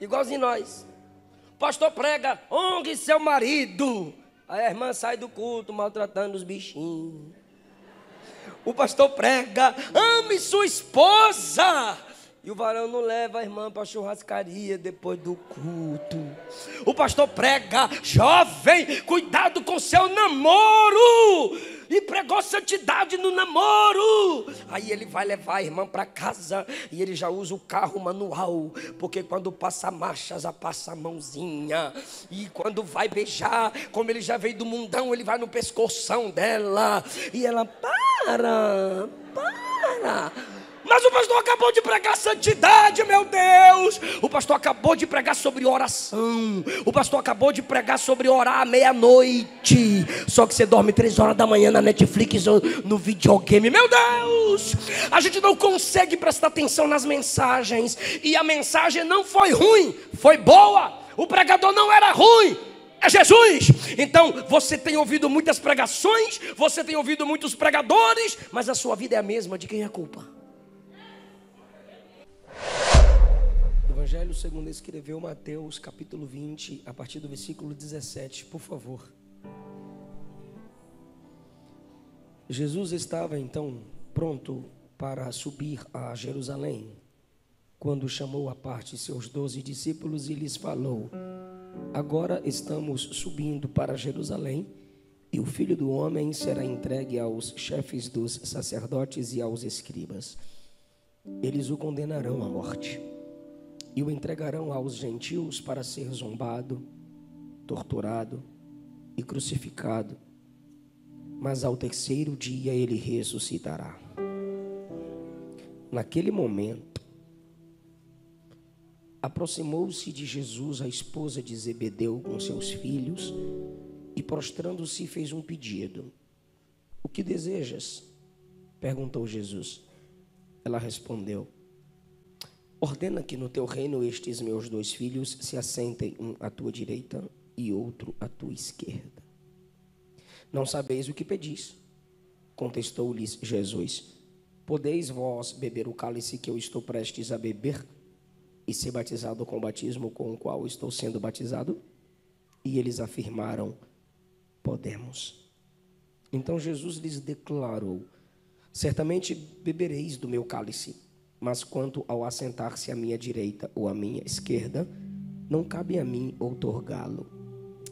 igualzinho nós. O pastor prega, honre seu marido. Aí a irmã sai do culto maltratando os bichinhos. O pastor prega, ame sua esposa. E o varão não leva a irmã para a churrascaria depois do culto. O pastor prega, jovem, cuidado com seu namoro. E pregou santidade no namoro. Aí ele vai levar a irmã para casa e ele já usa o carro manual, porque quando passa a marcha, já passa a mãozinha. E quando vai beijar, como ele já veio do mundão, ele vai no pescoção dela. E ela, para. Mas o pastor acabou de pregar santidade, meu Deus. O pastor acabou de pregar sobre oração. O pastor acabou de pregar sobre orar à meia-noite. Só que você dorme 3 horas da manhã na Netflix ou no videogame. Meu Deus, a gente não consegue prestar atenção nas mensagens. E a mensagem não foi ruim, foi boa. O pregador não era ruim, é Jesus. Então você tem ouvido muitas pregações, você tem ouvido muitos pregadores, mas a sua vida é a mesma. De quem é a culpa? Evangelho segundo escreveu Mateus, capítulo 20, a partir do versículo 17, por favor. Jesus estava então pronto para subir a Jerusalém, quando chamou à parte seus 12 discípulos e lhes falou: agora estamos subindo para Jerusalém, e o Filho do Homem será entregue aos chefes dos sacerdotes e aos escribas. Eles o condenarão à morte e o entregarão aos gentios para ser zombado, torturado e crucificado. Mas ao terceiro dia ele ressuscitará. Naquele momento, aproximou-se de Jesus a esposa de Zebedeu com seus filhos e, prostrando-se, fez um pedido. O que desejas? Perguntou Jesus. Ela respondeu: ordena que no teu reino estes meus 2 filhos se assentem, um à tua direita e outro à tua esquerda. Não sabeis o que pedis? Contestou-lhes Jesus: podeis vós beber o cálice que eu estou prestes a beber e ser batizado com o batismo com o qual estou sendo batizado? E eles afirmaram: podemos. Então Jesus lhes declarou: certamente bebereis do meu cálice, mas quanto ao assentar-se à minha direita ou à minha esquerda, não cabe a mim outorgá-lo.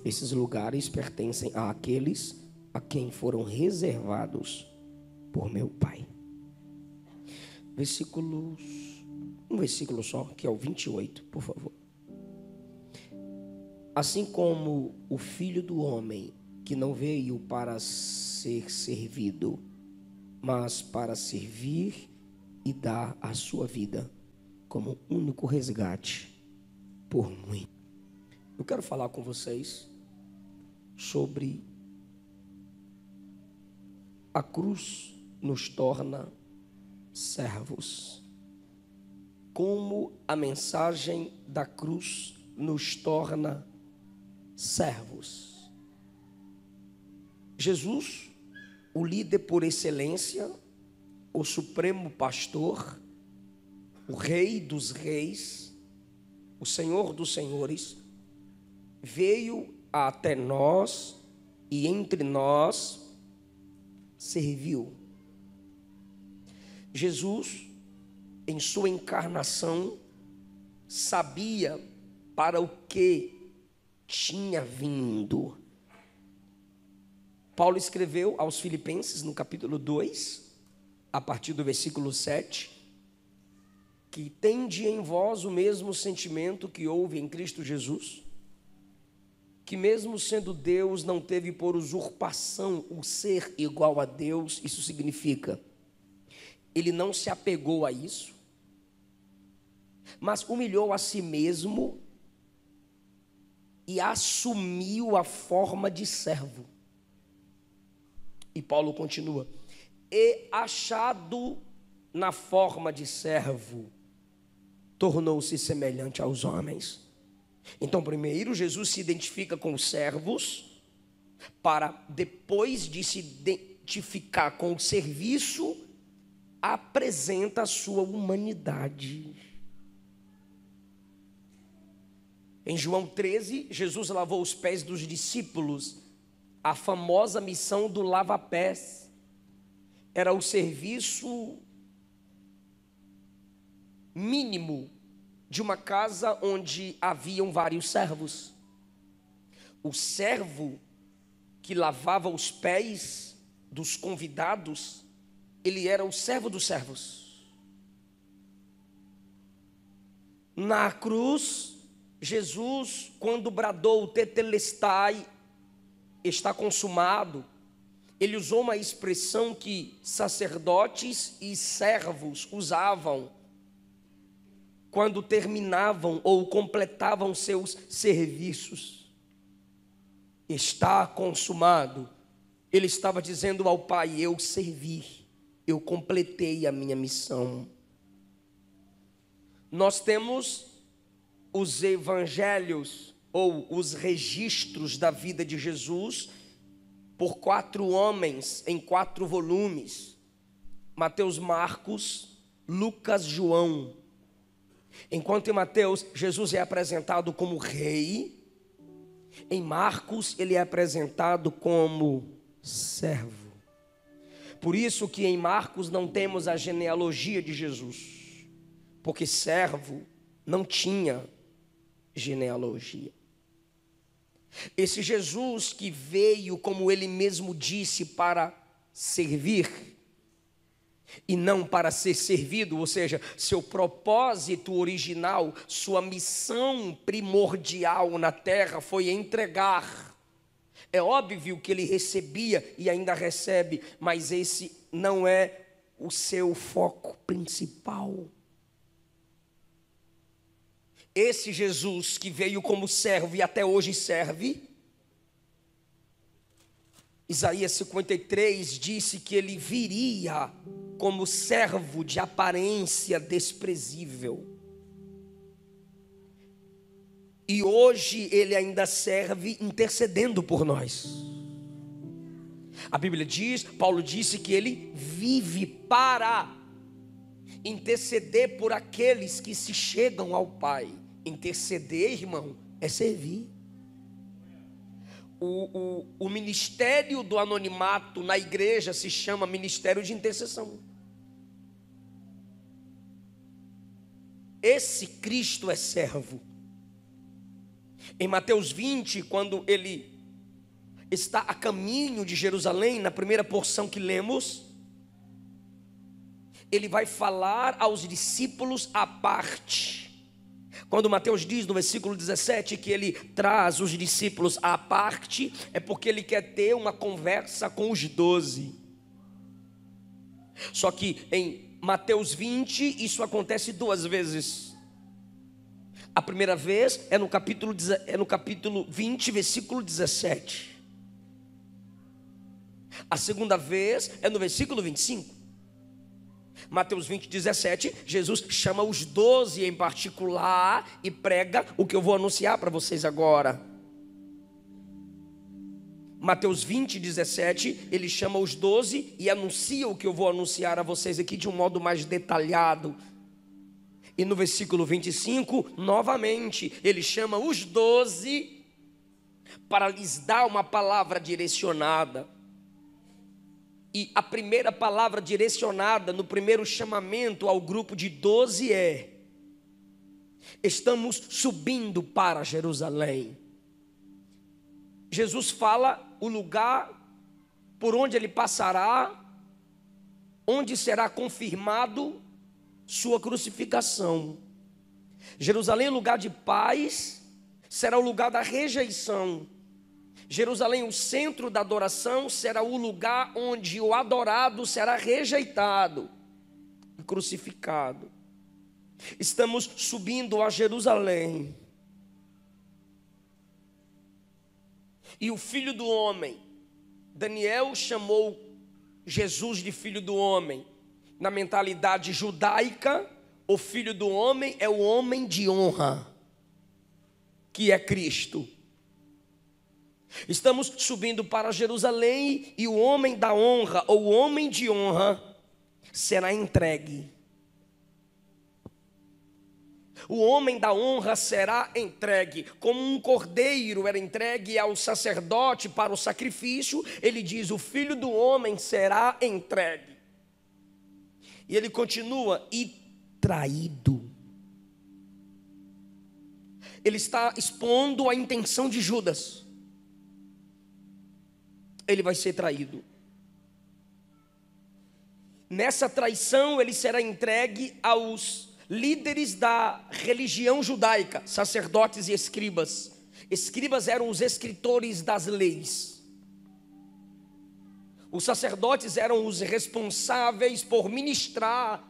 Esses lugares pertencem àqueles a quem foram reservados por meu Pai. Um versículo só, que é o 28, por favor. Assim como o Filho do Homem, que não veio para ser servido, mas para servir e dar a sua vida como único resgate por muito. Eu quero falar com vocês sobre a cruz nos torna servos. Como a mensagem da cruz nos torna servos. Jesus, o líder por excelência, o supremo pastor, o rei dos reis, o senhor dos senhores, veio até nós e entre nós serviu. Jesus, em sua encarnação, sabia para o que tinha vindo. Paulo escreveu aos Filipenses, no capítulo 2, a partir do versículo 7, que tende em vós o mesmo sentimento que houve em Cristo Jesus, que mesmo sendo Deus, não teve por usurpação o ser igual a Deus. Isso significa, ele não se apegou a isso, mas humilhou a si mesmo e assumiu a forma de servo. E Paulo continua: e achado na forma de servo, tornou-se semelhante aos homens. Então, primeiro, Jesus se identifica com os servos, para depois de se identificar com o serviço, apresenta a sua humanidade. Em João 13, Jesus lavou os pés dos discípulos. A famosa missão do lava-pés era o serviço mínimo de uma casa onde haviam vários servos. O servo que lavava os pés dos convidados, ele era o servo dos servos. Na cruz, Jesus, quando bradou tetelestai, está consumado, ele usou uma expressão que sacerdotes e servos usavam quando terminavam ou completavam seus serviços. Está consumado. Ele estava dizendo ao Pai: eu servi, eu completei a minha missão. Nós temos os evangelhos ou os registros da vida de Jesus por 4 homens em 4 volumes: Mateus, Marcos, Lucas, João. Enquanto em Mateus Jesus é apresentado como rei, em Marcos ele é apresentado como servo. Por isso que em Marcos não temos a genealogia de Jesus, porque servo não tinha genealogia. Esse Jesus que veio, como ele mesmo disse, para servir e não para ser servido, ou seja, seu propósito original, sua missão primordial na terra foi entregar. É óbvio que ele recebia e ainda recebe, mas esse não é o seu foco principal. Esse Jesus que veio como servo e até hoje serve, Isaías 53 disse que ele viria como servo de aparência desprezível. E hoje ele ainda serve intercedendo por nós. A Bíblia diz, Paulo disse que ele vive para interceder por aqueles que se chegam ao Pai. Interceder, irmão, é servir. O ministério do anonimato na igreja se chama ministério de intercessão. Esse Cristo é servo. Em Mateus 20, quando ele está a caminho de Jerusalém, na primeira porção que lemos, ele vai falar aos discípulos à parte. Quando Mateus diz no versículo 17 que ele traz os discípulos à parte, é porque ele quer ter uma conversa com os 12. Só que em Mateus 20 isso acontece 2 vezes. A primeira vez é no capítulo 20, versículo 17. A segunda vez é no versículo 25. Mateus 20, 17, Jesus chama os 12 em particular e prega o que eu vou anunciar para vocês agora. Mateus 20, 17, ele chama os 12 e anuncia o que eu vou anunciar a vocês aqui de um modo mais detalhado. E no versículo 25, novamente, ele chama os 12 para lhes dar uma palavra direcionada. E a primeira palavra direcionada no primeiro chamamento ao grupo de 12 é: estamos subindo para Jerusalém. Jesus fala o lugar por onde ele passará, onde será confirmado sua crucificação. Jerusalém, lugar de paz, será o lugar da rejeição. Jerusalém, o centro da adoração, será o lugar onde o adorado será rejeitado e crucificado. Estamos subindo a Jerusalém. E o Filho do Homem, Daniel chamou Jesus de Filho do Homem. Na mentalidade judaica, o Filho do Homem é o homem de honra, que é Cristo. Estamos subindo para Jerusalém e o homem da honra, ou o homem de honra, será entregue. O homem da honra será entregue, como um cordeiro era entregue ao sacerdote para o sacrifício. Ele diz: o filho do homem será entregue. E ele continua: e traído. Ele está expondo a intenção de Judas. Ele vai ser traído. Nessa traição ele será entregue aos líderes da religião judaica, sacerdotes e escribas. Escribas eram os escritores das leis. Os sacerdotes eram os responsáveis por ministrar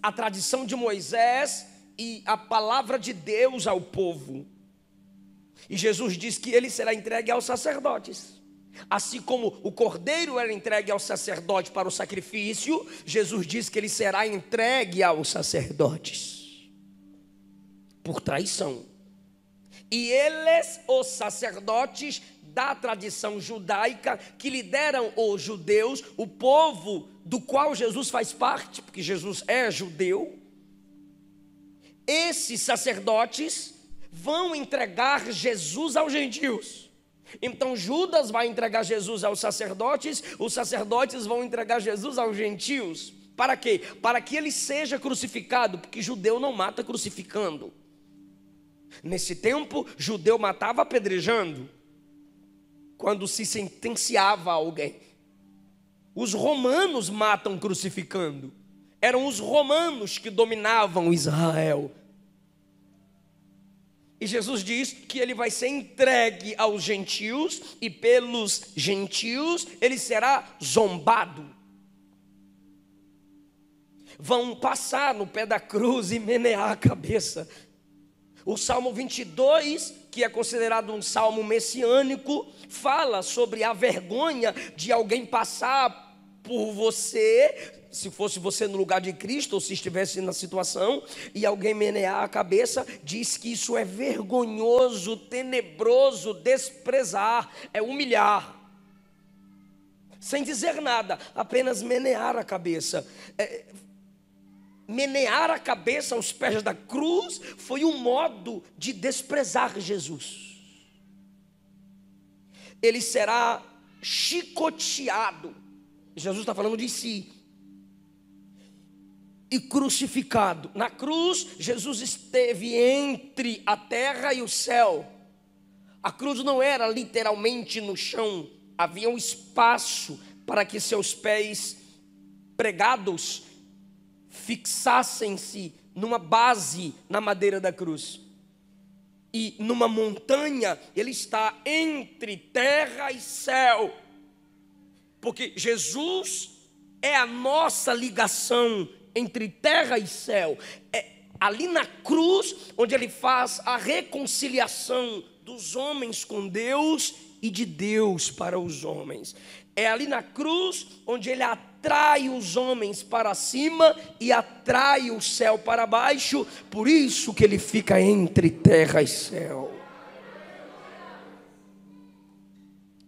a tradição de Moisés e a palavra de Deus ao povo. E Jesus diz que ele será entregue aos sacerdotes. Assim como o cordeiro era entregue ao sacerdote para o sacrifício, Jesus diz que ele será entregue aos sacerdotes por traição. E eles, os sacerdotes da tradição judaica, que lideram os judeus, o povo do qual Jesus faz parte, porque Jesus é judeu, esses sacerdotes vão entregar Jesus aos gentios. Então Judas vai entregar Jesus aos sacerdotes, os sacerdotes vão entregar Jesus aos gentios. Para quê? Para que ele seja crucificado, porque judeu não mata crucificando. Nesse tempo, judeu matava apedrejando, quando se sentenciava a alguém. Os romanos matam crucificando. Eram os romanos que dominavam Israel. E Jesus diz que ele vai ser entregue aos gentios, e pelos gentios ele será zombado. Vão passar no pé da cruz e menear a cabeça. O Salmo 22, que é considerado um salmo messiânico, fala sobre a vergonha de alguém passar por você, se fosse você no lugar de Cristo, ou se estivesse na situação, e alguém menear a cabeça. Diz que isso é vergonhoso, tenebroso, desprezar, é humilhar, sem dizer nada, apenas menear a cabeça. Menear a cabeça aos pés da cruz foi um modo de desprezar Jesus. Ele será chicoteado, Jesus está falando de si, e crucificado. Na cruz, Jesus esteve entre a terra e o céu. A cruz não era literalmente no chão, havia um espaço para que seus pés pregados fixassem-se numa base na madeira da cruz. E numa montanha, ele está entre terra e céu, porque Jesus é a nossa ligação entre terra e céu. É ali na cruz onde ele faz a reconciliação dos homens com Deus e de Deus para os homens. É ali na cruz onde ele atrai os homens para cima e atrai o céu para baixo. Por isso que ele fica entre terra e céu.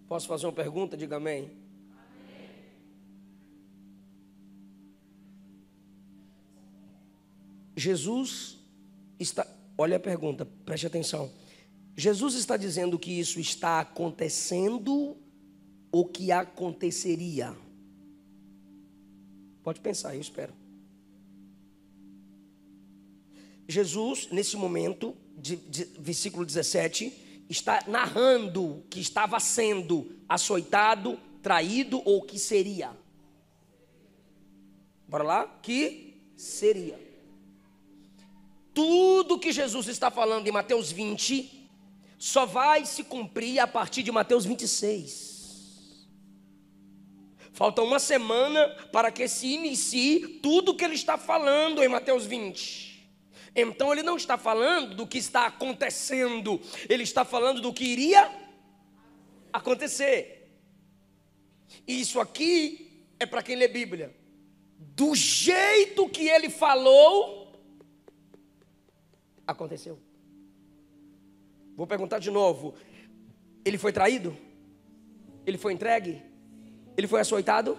Posso fazer uma pergunta? Diga amém. Jesus está, olha a pergunta, preste atenção. Jesus está dizendo que isso está acontecendo ou que aconteceria? Pode pensar, eu espero. Jesus, nesse momento, versículo 17, está narrando que estava sendo açoitado, traído ou que seria. Bora lá? Que seria. Tudo que Jesus está falando em Mateus 20 só vai se cumprir a partir de Mateus 26. Falta uma semana para que se inicie tudo que ele está falando em Mateus 20. Então ele não está falando do que está acontecendo, ele está falando do que iria acontecer. E isso aqui é para quem lê Bíblia. Do jeito que ele falou, aconteceu. Vou perguntar de novo. Ele foi traído? Ele foi entregue? Ele foi açoitado?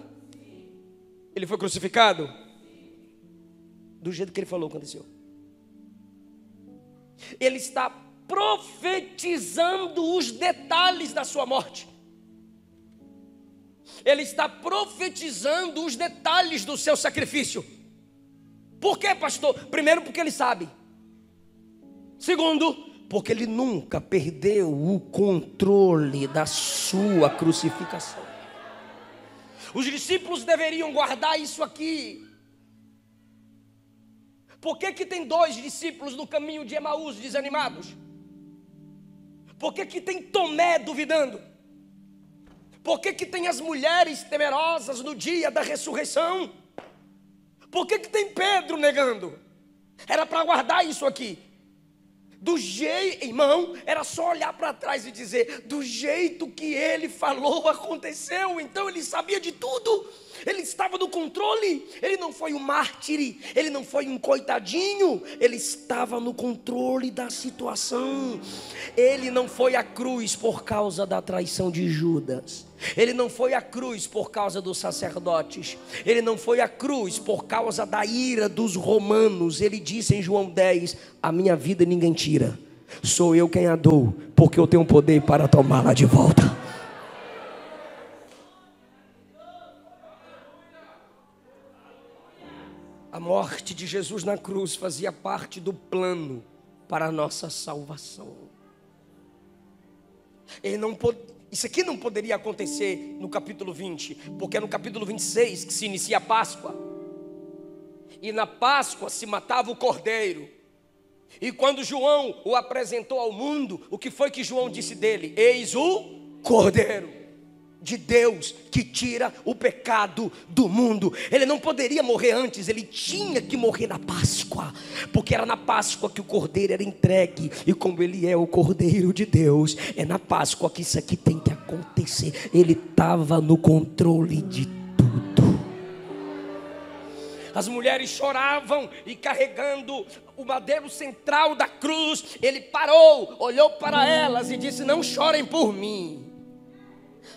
Ele foi crucificado? Do jeito que ele falou, aconteceu. Ele está profetizando os detalhes da sua morte. Ele está profetizando os detalhes do seu sacrifício. Por quê, pastor? Primeiro, porque ele sabe. Segundo, porque ele nunca perdeu o controle da sua crucificação. Os discípulos deveriam guardar isso aqui. Por que tem 2 discípulos no caminho de Emaús desanimados? Por que tem Tomé duvidando? Por que tem as mulheres temerosas no dia da ressurreição? Por que tem Pedro negando? Era para guardar isso aqui. Do jeito, irmão, era só olhar para trás e dizer: do jeito que ele falou, aconteceu. Então ele sabia de tudo. Ele estava no controle. Ele não foi um mártir, ele não foi um coitadinho. Ele estava no controle da situação. Ele não foi à cruz por causa da traição de Judas. Ele não foi à cruz por causa dos sacerdotes. Ele não foi à cruz por causa da ira dos romanos. Ele disse em João 10: a minha vida ninguém tira, sou eu quem a dou, porque eu tenho poder para tomá-la de volta. A morte de Jesus na cruz fazia parte do plano para a nossa salvação. Isso aqui não poderia acontecer no capítulo 20, porque é no capítulo 26 que se inicia a Páscoa. E na Páscoa se matava o cordeiro. E quando João o apresentou ao mundo, o que foi que João disse dele? Eis o cordeiro de Deus que tira o pecado do mundo. Ele não poderia morrer antes, ele tinha que morrer na Páscoa, porque era na Páscoa que o cordeiro era entregue. E como ele é o cordeiro de Deus, é na Páscoa que isso aqui tem que acontecer. Ele estava no controle de tudo. As mulheres choravam e carregando o madeiro central da cruz, ele parou, olhou para elas e disse: não chorem por mim,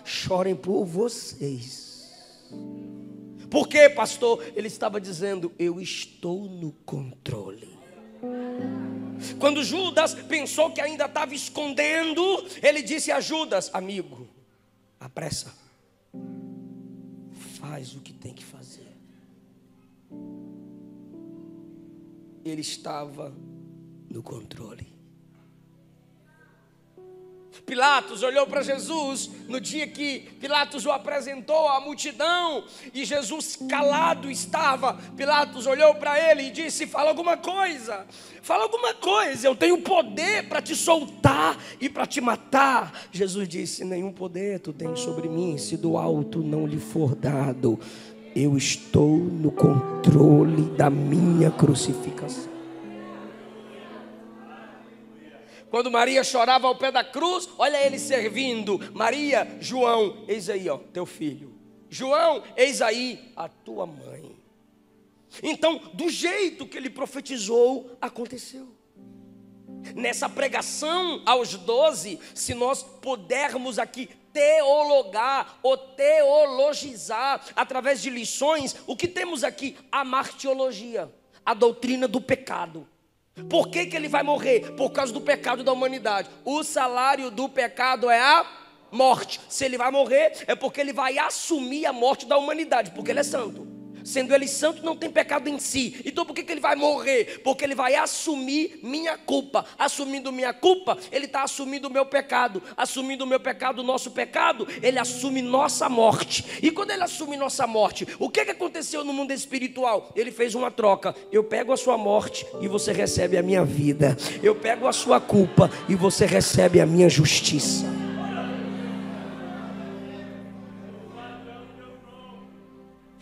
chorem por vocês. Por quê, pastor? Ele estava dizendo: eu estou no controle. Quando Judas pensou que ainda estava escondendo, ele disse a Judas: amigo, apressa, faz o que tem que fazer. Ele estava no controle. Pilatos olhou para Jesus no dia que Pilatos o apresentou à multidão, e Jesus calado estava. Pilatos olhou para ele e disse: fala alguma coisa, eu tenho poder para te soltar e para te matar. Jesus disse: nenhum poder tu tens sobre mim, se do alto não lhe for dado. Eu estou no controle da minha crucificação. Quando Maria chorava ao pé da cruz, olha ele servindo. Maria, João, eis aí, ó, teu filho. João, eis aí a tua mãe. Então, do jeito que ele profetizou, aconteceu. Nessa pregação aos 12, se nós pudermos aqui teologar ou teologizar através de lições, o que temos aqui? A martiologia, a doutrina do pecado. Por que ele vai morrer? Por causa do pecado da humanidade. O salário do pecado é a morte. Se ele vai morrer, é porque ele vai assumir a morte da humanidade, porque ele é santo. Sendo ele santo, não tem pecado em si. Então por que ele vai morrer? Porque ele vai assumir minha culpa. Assumindo minha culpa, ele está assumindo o meu pecado. Assumindo o meu pecado, o nosso pecado, ele assume nossa morte. E quando ele assume nossa morte, o que aconteceu no mundo espiritual? Ele fez uma troca. Eu pego a sua morte e você recebe a minha vida. Eu pego a sua culpa e você recebe a minha justiça.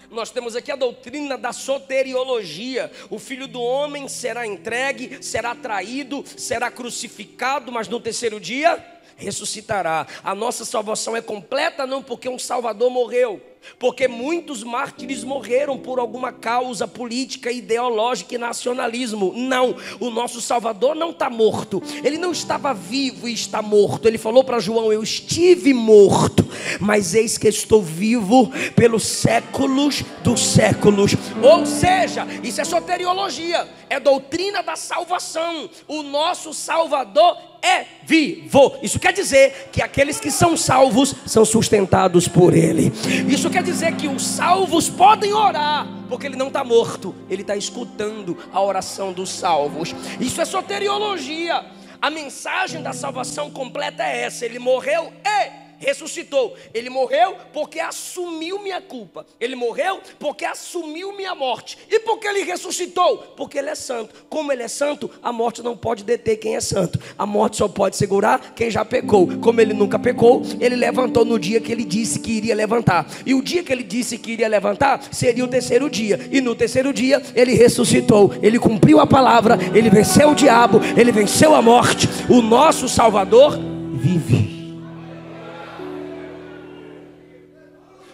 Nós temos aqui a doutrina da soteriologia. O Filho do Homem será entregue, será traído, será crucificado, mas no terceiro dia ressuscitará. A nossa salvação é completa não porque um Salvador morreu, porque muitos mártires morreram por alguma causa política, ideológica e nacionalismo. Não, o nosso Salvador não está morto. Ele não estava vivo e está morto. Ele falou para João: eu estive morto, mas eis que estou vivo pelos séculos dos séculos. Ou seja, isso é soteriologia. é doutrina da salvação. O nosso Salvador é vivo. Isso quer dizer que aqueles que são salvos são sustentados por Ele. Isso quer dizer que os salvos podem orar, porque ele não está morto, ele está escutando a oração dos salvos. Isso é soteriologia. A mensagem da salvação completa é essa: ele morreu e ressuscitou. Ele morreu porque assumiu minha culpa. Ele morreu porque assumiu minha morte. E porque ele ressuscitou? Porque ele é santo. Como ele é santo, a morte não pode deter quem é santo. A morte só pode segurar quem já pecou. Como ele nunca pecou, ele levantou no dia que ele disse que iria levantar. E o dia que ele disse que iria levantar seria o terceiro dia. E no terceiro dia ele ressuscitou. Ele cumpriu a palavra, ele venceu o diabo, ele venceu a morte. O nosso Salvador vive.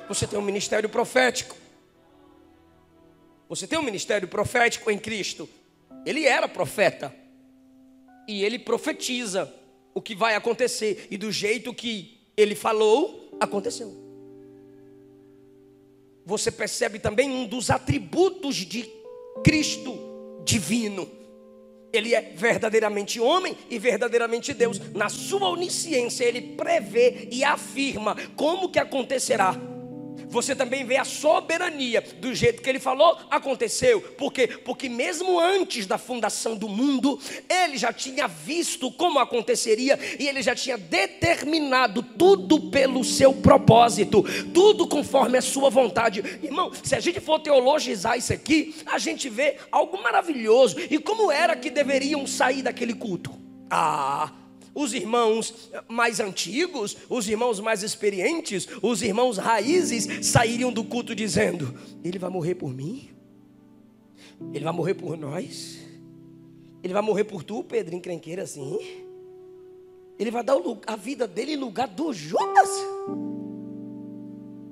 Você tem um ministério profético. Você tem um ministério profético em Cristo. Ele era profeta. E ele profetiza o que vai acontecer. E do jeito que ele falou, aconteceu. Você percebe também um dos atributos de Cristo divino. Ele é verdadeiramente homem e verdadeiramente Deus. Na sua onisciência ele prevê e afirma como que acontecerá. Você também vê a soberania. Do jeito que ele falou, aconteceu. Por quê? Porque mesmo antes da fundação do mundo, ele já tinha visto como aconteceria. E ele já tinha determinado tudo pelo seu propósito. Tudo conforme a sua vontade. Irmão, se a gente for teologizar isso aqui, a gente vê algo maravilhoso. E como era que deveriam sair daquele culto? Os irmãos mais antigos, os irmãos mais experientes, os irmãos raízes sairiam do culto dizendo: ele vai morrer por mim? Ele vai morrer por nós? Ele vai morrer por tu, Pedro, encrenqueira assim? Ele vai dar a vida dele em lugar do Judas?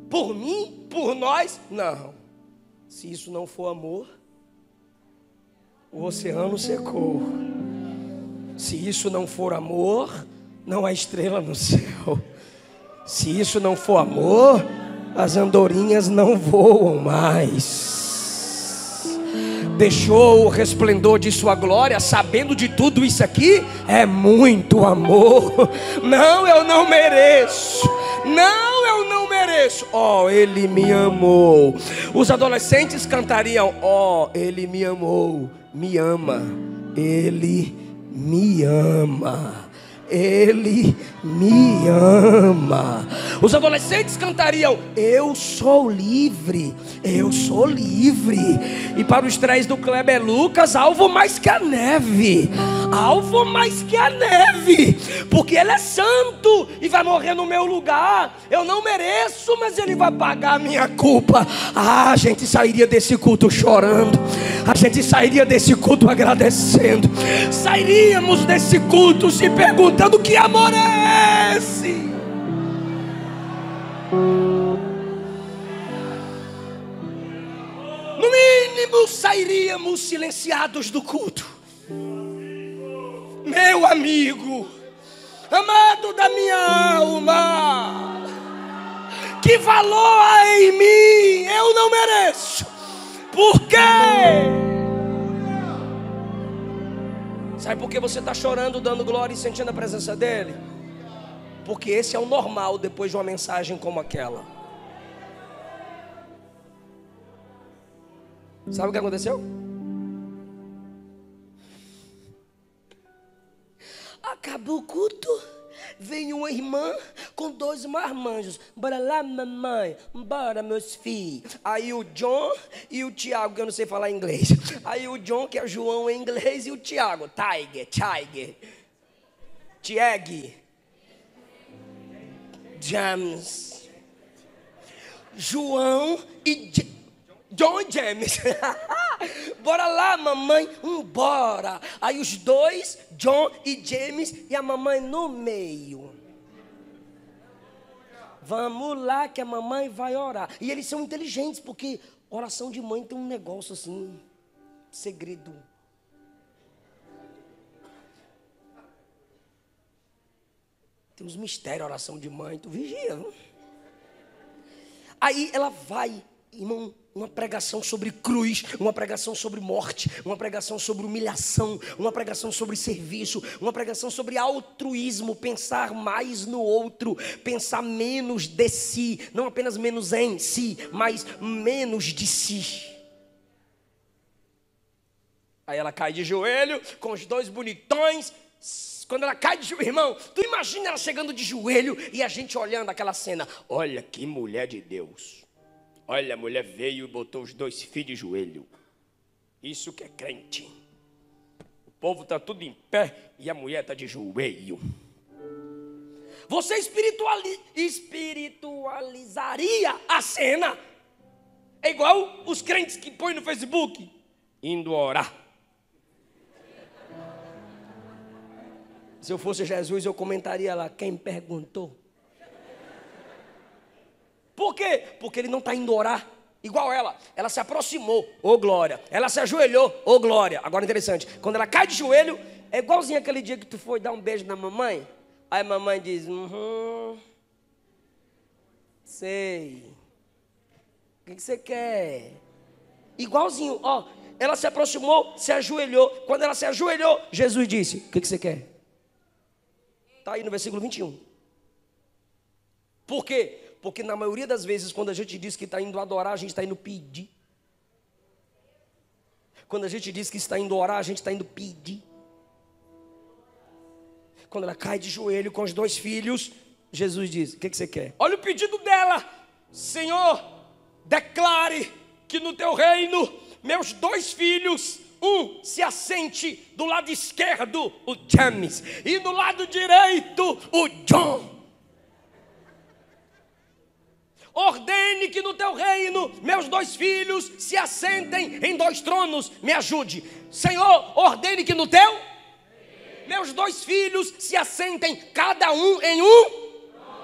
Por mim? Por nós? Não. Se isso não for amor, o oceano secou. Se isso não for amor, não há estrela no céu. Se isso não for amor, as andorinhas não voam mais. Deixou o resplendor de sua glória, sabendo de tudo isso aqui, é muito amor. Não, eu não mereço. Não, eu não mereço. Oh, ele me amou. Os adolescentes cantariam: oh, ele me amou, me ama, ele me ama, ele me ama. Os adolescentes cantariam: eu sou livre, eu sou livre. E para os três do Kleber Lucas, alvo mais que a neve, alvo mais que a neve, porque ele é santo e vai morrer no meu lugar. Eu não mereço, mas ele vai pagar a minha culpa. A gente sairia desse culto chorando, a gente sairia desse culto agradecendo, sairíamos desse culto se perguntando: que amor é esse? No mínimo sairíamos silenciados do culto. Meu amigo, amado da minha alma, que valor há em mim? Eu não mereço. Por quê? Sabe por que você está chorando, dando glória e sentindo a presença dele? Porque esse é o normal depois de uma mensagem como aquela. Sabe o que aconteceu? Acabou o culto, vem uma irmã com 2 marmanjos. Bora lá, mamãe, bora, meus filhos. Aí o John e o Tiago, que eu não sei falar inglês. Aí o John, que é João em inglês, e o Tiago, Tiger, James, João e John e James. Bora lá, mamãe, bora. Aí os 2, John e James, e a mamãe no meio. Vamos lá que a mamãe vai orar. E eles são inteligentes, porque oração de mãe tem um negócio assim, segredo. Tem uns mistérios, oração de mãe, tu vigia, não? Aí ela vai, irmão, Uma pregação sobre cruz, uma pregação sobre morte, uma pregação sobre humilhação, uma pregação sobre serviço, uma pregação sobre altruísmo, pensar mais no outro, pensar menos de si, não apenas menos em si, mas menos de si. Aí ela cai de joelho com os dois bonitões. Quando ela cai de joelho, irmão, tu imagina ela chegando de joelho e a gente olhando aquela cena. Olha que mulher de Deus. Olha, a mulher veio e botou os dois filhos de joelho. Isso que é crente. O povo está tudo em pé e a mulher está de joelho. Você espiritualizaria a cena. É igual os crentes que põem no Facebook, indo orar. Se eu fosse Jesus, eu comentaria lá, quem perguntou? Por quê? Porque ele não está indo orar igual ela. Ela se aproximou, ô glória. Ela se ajoelhou, ô glória. Agora interessante, quando ela cai de joelho, é igualzinho aquele dia que tu foi dar um beijo na mamãe. Aí a mamãe diz, sei. O que você quer? Igualzinho, ó. Ela se aproximou, se ajoelhou. Quando ela se ajoelhou, Jesus disse, o que você quer? Está aí no versículo 21. Por quê? Porque na maioria das vezes, quando a gente diz que está indo adorar, a gente está indo pedir. Quando a gente diz que está indo orar, a gente está indo pedir. Quando ela cai de joelho com os dois filhos, Jesus diz, o que você quer? Olha o pedido dela. Senhor, declare que no teu reino, meus dois filhos, um se assente do lado esquerdo, o James, e do lado direito, o John. Ordene que no teu reino, meus dois filhos se assentem em dois tronos. Me ajude. Senhor, ordene que no teu meus dois filhos se assentem, cada um em um.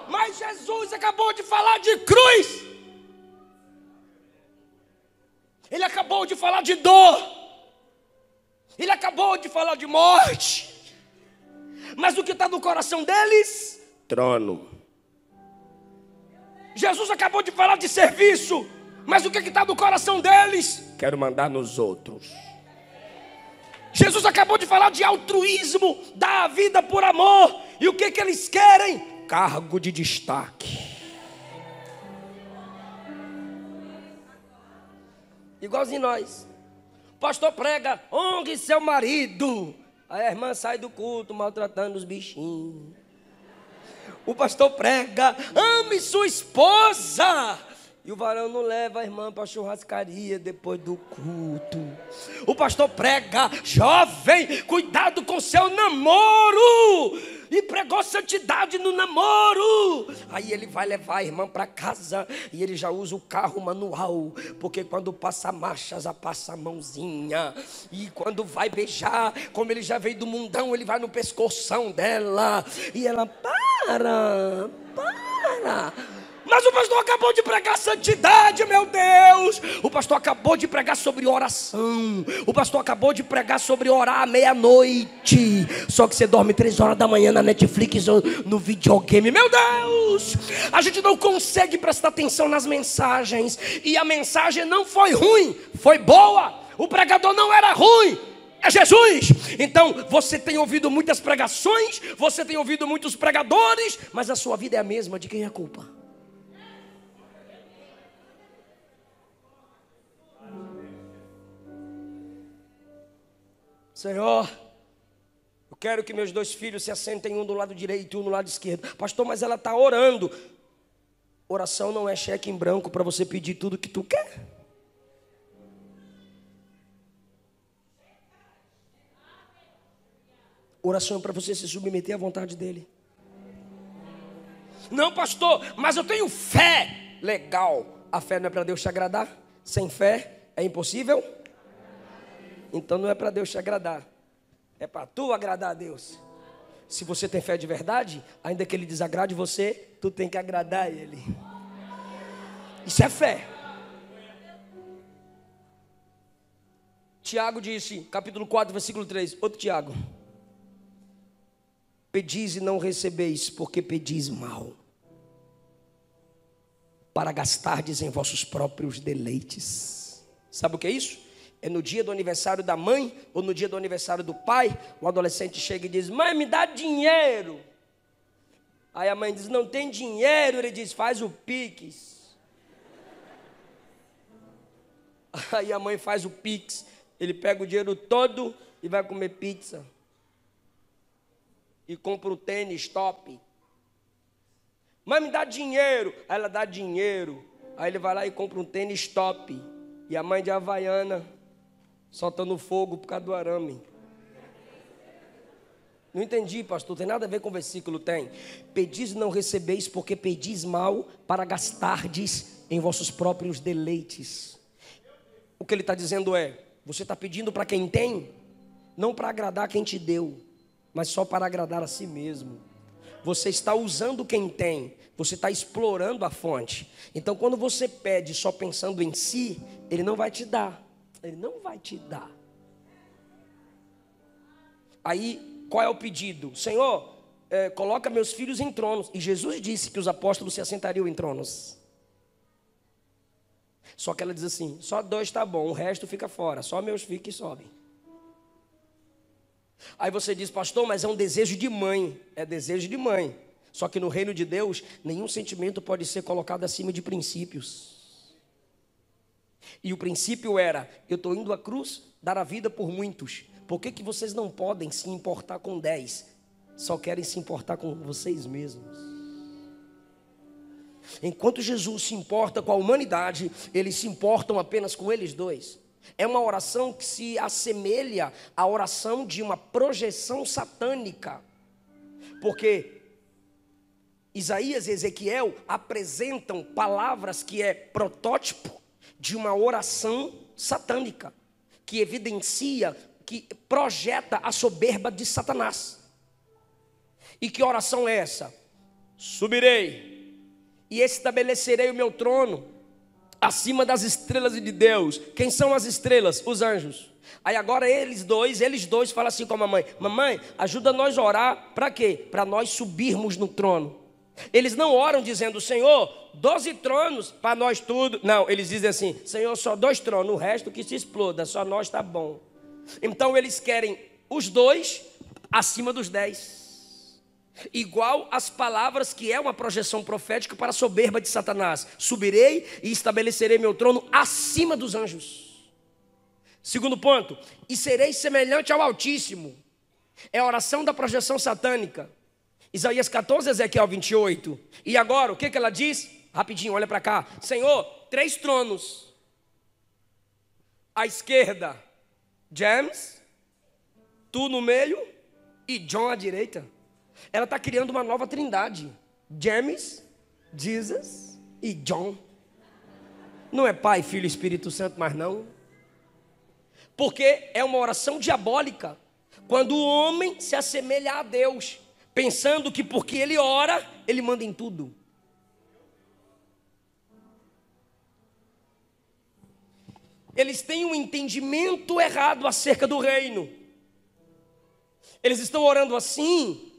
Mas Jesus acabou de falar de cruz. Ele acabou de falar de dor. Ele acabou de falar de morte. Mas o que está no coração deles? Trono. Jesus acabou de falar de serviço. Mas o que está no coração deles? Quero mandar nos outros. Jesus acabou de falar de altruísmo, dar a vida por amor. E o que eles querem? Cargo de destaque. Igualzinho nós. O pastor prega, honre seu marido. Aí a irmã sai do culto maltratando os bichinhos. O pastor prega, ame sua esposa. E o varão não leva a irmã para a churrascaria depois do culto. O pastor prega, jovem, cuidado com seu namoro. E pregou santidade no namoro. Aí ele vai levar a irmã para casa e ele já usa o carro manual, porque quando passa a marcha, já passa a mãozinha. E quando vai beijar, como ele já veio do mundão, ele vai no pescoção dela. E ela, para. Mas o pastor acabou de pregar santidade, meu Deus. O pastor acabou de pregar sobre oração. O pastor acabou de pregar sobre orar à meia-noite. Só que você dorme 3 horas da manhã na Netflix ou no videogame. Meu Deus! A gente não consegue prestar atenção nas mensagens. E a mensagem não foi ruim, foi boa. O pregador não era ruim. É Jesus. Então você tem ouvido muitas pregações, você tem ouvido muitos pregadores, mas a sua vida é a mesma. De quem é a culpa? Senhor, eu quero que meus dois filhos se assentem, um do lado direito e um do lado esquerdo. Pastor, mas ela está orando. Oração não é cheque em branco para você pedir tudo que tu quer. Oração é para você se submeter à vontade dele. Não, pastor, mas eu tenho fé. Legal. A fé não é para Deus te agradar? Sem fé é impossível? Então não é para Deus te agradar, é para tu agradar a Deus. Se você tem fé de verdade, ainda que Ele desagrade você, tu tem que agradar a Ele. Isso é fé. Tiago disse, capítulo 4, versículo 3, outro Tiago: pedis e não recebeis, porque pedis mal, para gastardes em vossos próprios deleites. Sabe o que é isso? É no dia do aniversário da mãe ou no dia do aniversário do pai, o adolescente chega e diz: mãe, me dá dinheiro. Aí a mãe diz: não tem dinheiro. Ele diz: faz o Pix. Aí a mãe faz o Pix. Ele pega o dinheiro todo e vai comer pizza. E compra o tênis top. Mãe, me dá dinheiro. Aí ela dá dinheiro. Aí ele vai lá e compra um tênis top. E a mãe de Havaiana soltando fogo por causa do arame. Não entendi, pastor, tem nada a ver com o versículo. Tem: pedis e não recebeis, porque pedis mal, para gastardes em vossos próprios deleites. O que ele está dizendo é: você está pedindo para quem tem, não para agradar quem te deu, mas só para agradar a si mesmo. Você está usando quem tem, você está explorando a fonte. Então quando você pede só pensando em si, ele não vai te dar. Ele não vai te dar. Aí, qual é o pedido? Senhor, coloca meus filhos em tronos. E Jesus disse que os apóstolos se assentariam em tronos. Só que ela diz assim: só 2 está bom, o resto fica fora. Só meus filhos que sobem. Aí você diz: pastor, mas é um desejo de mãe. É desejo de mãe. Só que no reino de Deus, nenhum sentimento pode ser colocado acima de princípios. E o princípio era: eu estou indo à cruz dar a vida por muitos. Por que vocês não podem se importar com 10? Só querem se importar com vocês mesmos. Enquanto Jesus se importa com a humanidade, eles se importam apenas com eles dois. É uma oração que se assemelha à oração de uma projeção satânica. Porque Isaías e Ezequiel apresentam palavras que é protótipo de uma oração satânica, que evidencia, que projeta a soberba de Satanás. E que oração é essa? Subirei e estabelecerei o meu trono acima das estrelas de Deus. Quem são as estrelas? Os anjos. Aí agora eles dois falam assim com a mamãe: mamãe, ajuda nós a orar. Para quê? Para nós subirmos no trono. Eles não oram dizendo: Senhor, 12 tronos para nós tudo. Não, eles dizem assim: Senhor, só 2 tronos, o resto que se exploda, só nós está bom. Então eles querem os 2 acima dos 10. Igual as palavras que é uma projeção profética para a soberba de Satanás: subirei e estabelecerei meu trono acima dos anjos. Segundo ponto: e serei semelhante ao Altíssimo. É a oração da projeção satânica. Isaías 14, Ezequiel 28. E agora, o que ela diz? Rapidinho, olha para cá. Senhor, 3 tronos. À esquerda, James, tu no meio e John à direita. Ela está criando uma nova trindade: James, Jesus e John. Não é Pai, Filho e Espírito Santo, mas não. Porque é uma oração diabólica. Quando o homem se assemelha a Deus, pensando que porque ele ora, ele manda em tudo. Eles têm um entendimento errado acerca do reino. Eles estão orando assim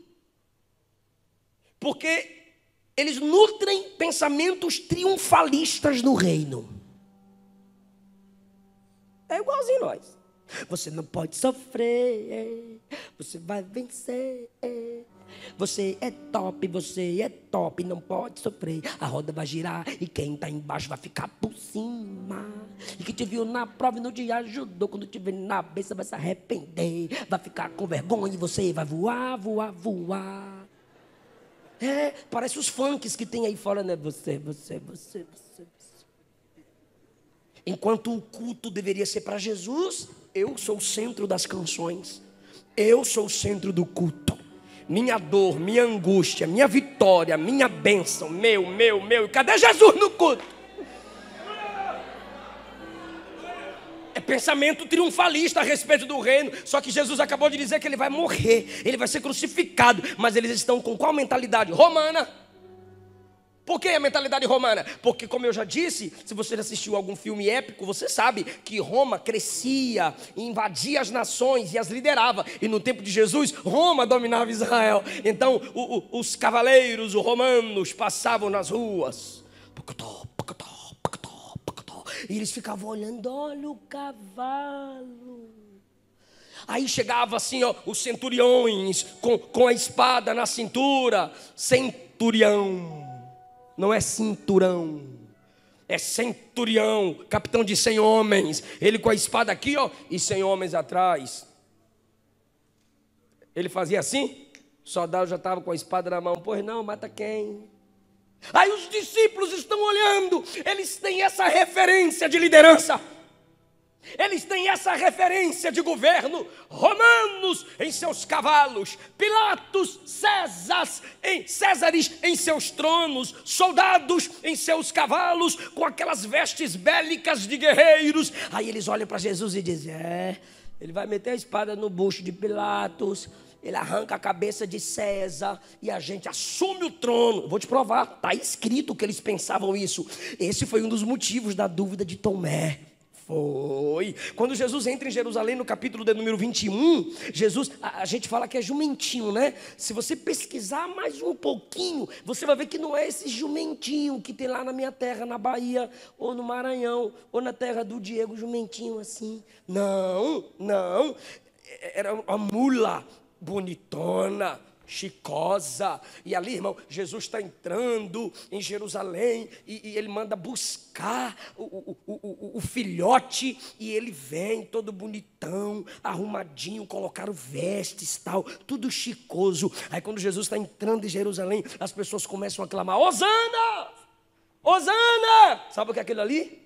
porque eles nutrem pensamentos triunfalistas no reino. É igualzinho nós. Você não pode sofrer, você vai vencer. Você é top, não pode sofrer. A roda vai girar e quem está embaixo vai ficar por cima. E quem te viu na prova e não te ajudou, quando te ver na besta vai se arrepender. Vai ficar com vergonha e você vai voar, voar, voar. Parece os funks que tem aí fora, né? Você. Enquanto o culto deveria ser para Jesus, eu sou o centro das canções. Eu sou o centro do culto. Minha dor, minha angústia, minha vitória, minha bênção, meu. Cadê Jesus no culto? É pensamento triunfalista a respeito do reino. Só que Jesus acabou de dizer que ele vai morrer, ele vai ser crucificado. Mas eles estão com qual mentalidade? Romana. Por que a mentalidade romana? Porque, como eu já disse, se você assistiu algum filme épico, você sabe que Roma crescia, invadia as nações e as liderava. E no tempo de Jesus, Roma dominava Israel. Então, os cavaleiros, os romanos, passavam nas ruas. E eles ficavam olhando, olha o cavalo. Aí chegava assim, ó, os centuriões com a espada na cintura. Centurião, não é cinturão, é centurião, capitão de 100 homens. Ele com a espada aqui, ó, e 100 homens atrás. Ele fazia assim, o soldado já estava com a espada na mão. Pois não, mata quem? Aí os discípulos estão olhando, eles têm essa referência de liderança, eles têm essa referência de governo. Romanos em seus cavalos, Pilatos, Césares em seus tronos, soldados em seus cavalos, com aquelas vestes bélicas de guerreiros. Aí eles olham para Jesus e dizem, ele vai meter a espada no bucho de Pilatos, ele arranca a cabeça de César e a gente assume o trono. Eu vou te provar, está escrito que eles pensavam isso. Esse foi um dos motivos da dúvida de Tomé. Foi. Quando Jesus entra em Jerusalém, no capítulo de número 21, Jesus, a gente fala que é jumentinho, né? Se você pesquisar mais um pouquinho, você vai ver que não é esse jumentinho que tem lá na minha terra, na Bahia, ou no Maranhão, ou na terra do Diego, jumentinho assim. Não, não. Era uma mula bonitona, chicosa. E ali, irmão, Jesus está entrando em Jerusalém e ele manda buscar o filhote, e ele vem todo bonitão, arrumadinho, colocaram vestes, tal, tudo chicoso. Aí quando Jesus está entrando em Jerusalém, as pessoas começam a clamar, Hosana! Hosana! Sabe o que é aquilo ali?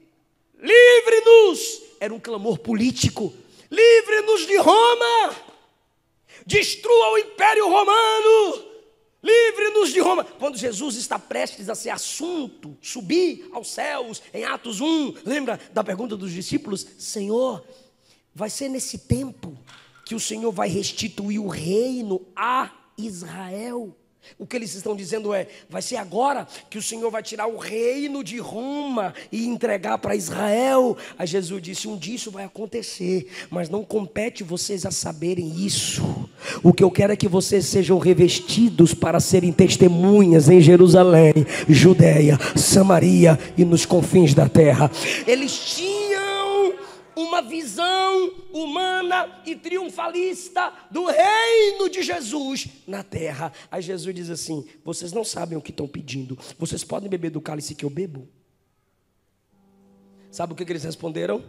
Livre-nos! Era um clamor político. Livre-nos de Roma! Destrua o Império Romano, livre-nos de Roma. Quando Jesus está prestes a ser assunto, subir aos céus, em Atos 1, lembra da pergunta dos discípulos? Senhor, vai ser nesse tempo que o Senhor vai restituir o reino a Israel? O que eles estão dizendo é, vai ser agora que o Senhor vai tirar o reino de Roma e entregar para Israel. Aí Jesus disse, um dia isso vai acontecer, mas não compete vocês a saberem isso. O que eu quero é que vocês sejam revestidos para serem testemunhas em Jerusalém, Judeia, Samaria e nos confins da terra. Eles tinham uma visão humana e triunfalista do reino de Jesus na terra. Aí Jesus diz assim, vocês não sabem o que estão pedindo, vocês podem beber do cálice que eu bebo? Sabe o que eles responderam?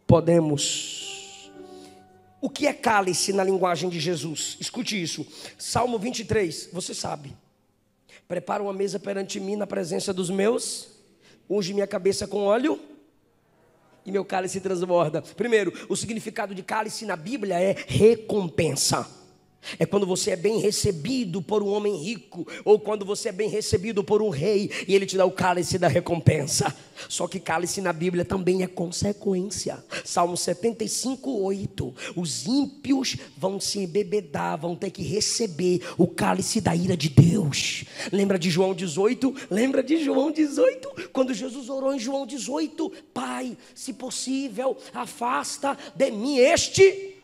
Podemos. O que é cálice na linguagem de Jesus? Escute isso, Salmo 23, você sabe. Prepara uma mesa perante mim na presença dos meus, unge minha cabeça com óleo e meu cálice transborda. Primeiro, o significado de cálice na Bíblia é recompensa. É quando você é bem recebido por um homem rico, ou quando você é bem recebido por um rei, e ele te dá o cálice da recompensa. Só que cálice na Bíblia também é consequência. Salmo 75:8. Os ímpios vão se embebedar, vão ter que receber o cálice da ira de Deus. Lembra de João 18? Lembra de João 18? Quando Jesus orou em João 18, Pai, se possível, afasta de mim este...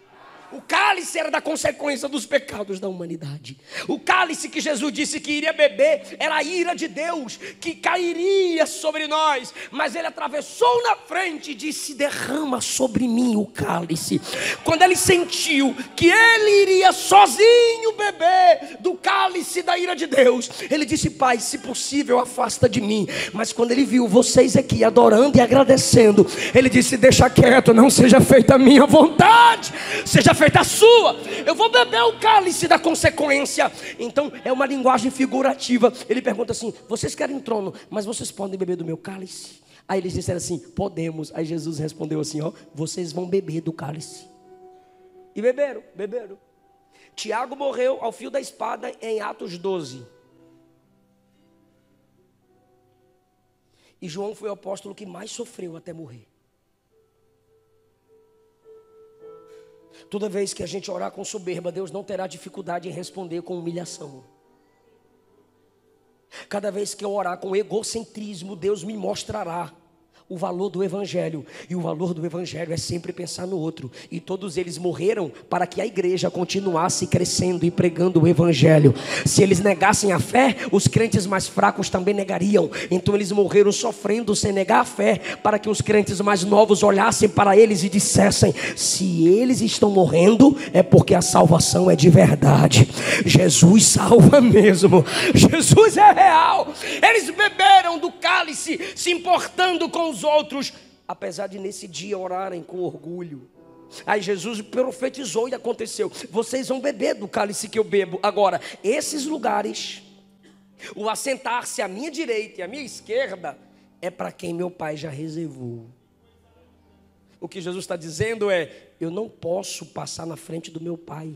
O cálice era da consequência dos pecados da humanidade. O cálice que Jesus disse que iria beber era a ira de Deus que cairia sobre nós. Mas ele atravessou na frente e disse, derrama sobre mim o cálice. Quando ele sentiu que ele iria sozinho beber do cálice da ira de Deus, ele disse, Pai, se possível afasta de mim. Mas quando ele viu vocês aqui adorando e agradecendo, ele disse, deixa quieto, não seja feita a minha vontade, seja feita a sua. Eu vou beber o cálice da consequência. Então é uma linguagem figurativa. Ele pergunta assim, vocês querem trono, mas vocês podem beber do meu cálice? Aí eles disseram assim, podemos. Aí Jesus respondeu assim, ó, vocês vão beber do cálice. E beberam. Tiago morreu ao fio da espada em Atos 12. E João foi o apóstolo que mais sofreu até morrer. Toda vez que a gente orar com soberba, Deus não terá dificuldade em responder com humilhação. Cada vez que eu orar com egocentrismo, Deus me mostrará o valor do evangelho, e o valor do evangelho é sempre pensar no outro, e todos eles morreram para que a igreja continuasse crescendo e pregando o evangelho. Se eles negassem a fé, os crentes mais fracos também negariam, então eles morreram sofrendo sem negar a fé, para que os crentes mais novos olhassem para eles e dissessem: se eles estão morrendo, é porque a salvação é de verdade, Jesus salva mesmo, Jesus é real. Eles beberam do cálice, se importando com os outros, apesar de nesse dia orarem com orgulho. Aí Jesus profetizou e aconteceu: vocês vão beber do cálice que eu bebo. Agora, esses lugares, o assentar-se à minha direita e à minha esquerda, é para quem meu Pai já reservou. O que Jesus está dizendo é: eu não posso passar na frente do meu Pai,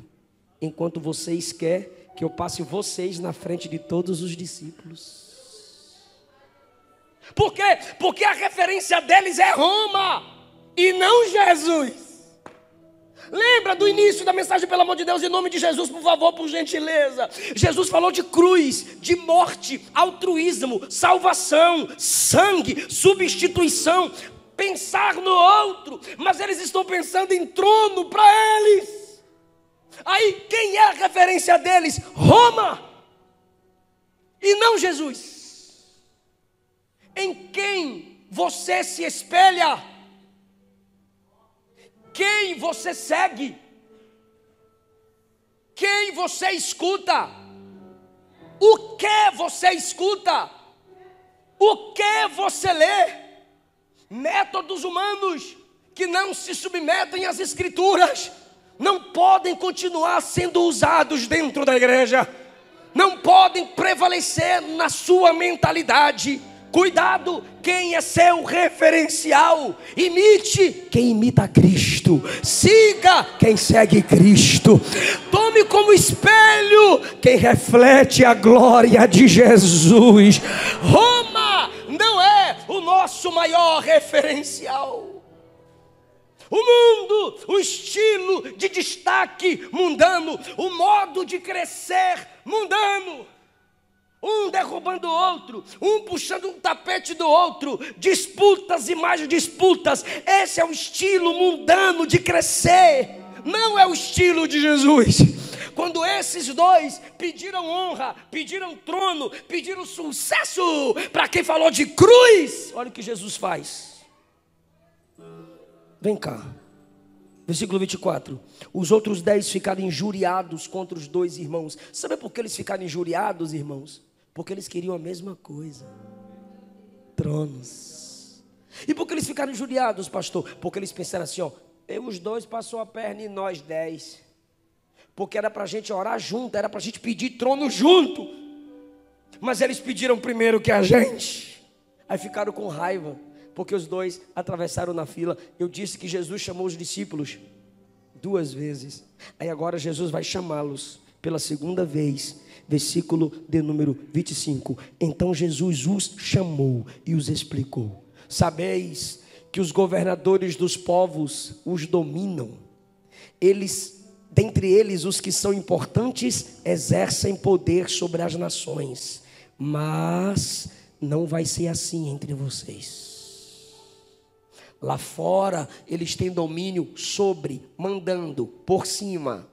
enquanto vocês querem que eu passe vocês na frente de todos os discípulos. Por quê? Porque a referência deles é Roma e não Jesus. Lembra do início da mensagem, pelo amor de Deus, em nome de Jesus, por favor, por gentileza. Jesus falou de cruz, de morte, altruísmo, salvação, sangue, substituição, pensar no outro, mas eles estão pensando em trono para eles. Aí quem é a referência deles? Roma e não Jesus. Em quem você se espelha? Quem você segue? Quem você escuta? O que você escuta? O que você lê? Métodos humanos que não se submetem às escrituras não podem continuar sendo usados dentro da igreja, não podem prevalecer na sua mentalidade. Cuidado, quem é seu referencial? Imite quem imita Cristo, siga quem segue Cristo, tome como espelho quem reflete a glória de Jesus. Roma não é o nosso maior referencial. O mundo, o estilo de destaque mundano, o modo de crescer mundano, um derrubando o outro, um puxando um tapete do outro, disputas e mais disputas. Esse é o estilo mundano de crescer, não é o estilo de Jesus. Quando esses dois pediram honra, pediram trono, pediram sucesso para quem falou de cruz, olha o que Jesus faz. Vem cá, versículo 24. Os outros 10 ficaram injuriados contra os dois irmãos. Sabe por que eles ficaram injuriados, irmãos? Porque eles queriam a mesma coisa: tronos. E por que eles ficaram injuriados, pastor? Porque eles pensaram assim, ó: os dois passou a perna e nós 10. Porque era para a gente orar junto, era para a gente pedir trono junto. Mas eles pediram primeiro que a gente. Aí ficaram com raiva, porque os dois atravessaram na fila. Eu disse que Jesus chamou os discípulos 2 vezes. Aí agora Jesus vai chamá-los pela segunda vez. Versículo de número 25. Então Jesus os chamou e os explicou: sabeis que os governadores dos povos os dominam. Dentre eles, os que são importantes exercem poder sobre as nações. Mas não vai ser assim entre vocês. Lá fora eles têm domínio sobre, mandando, por cima.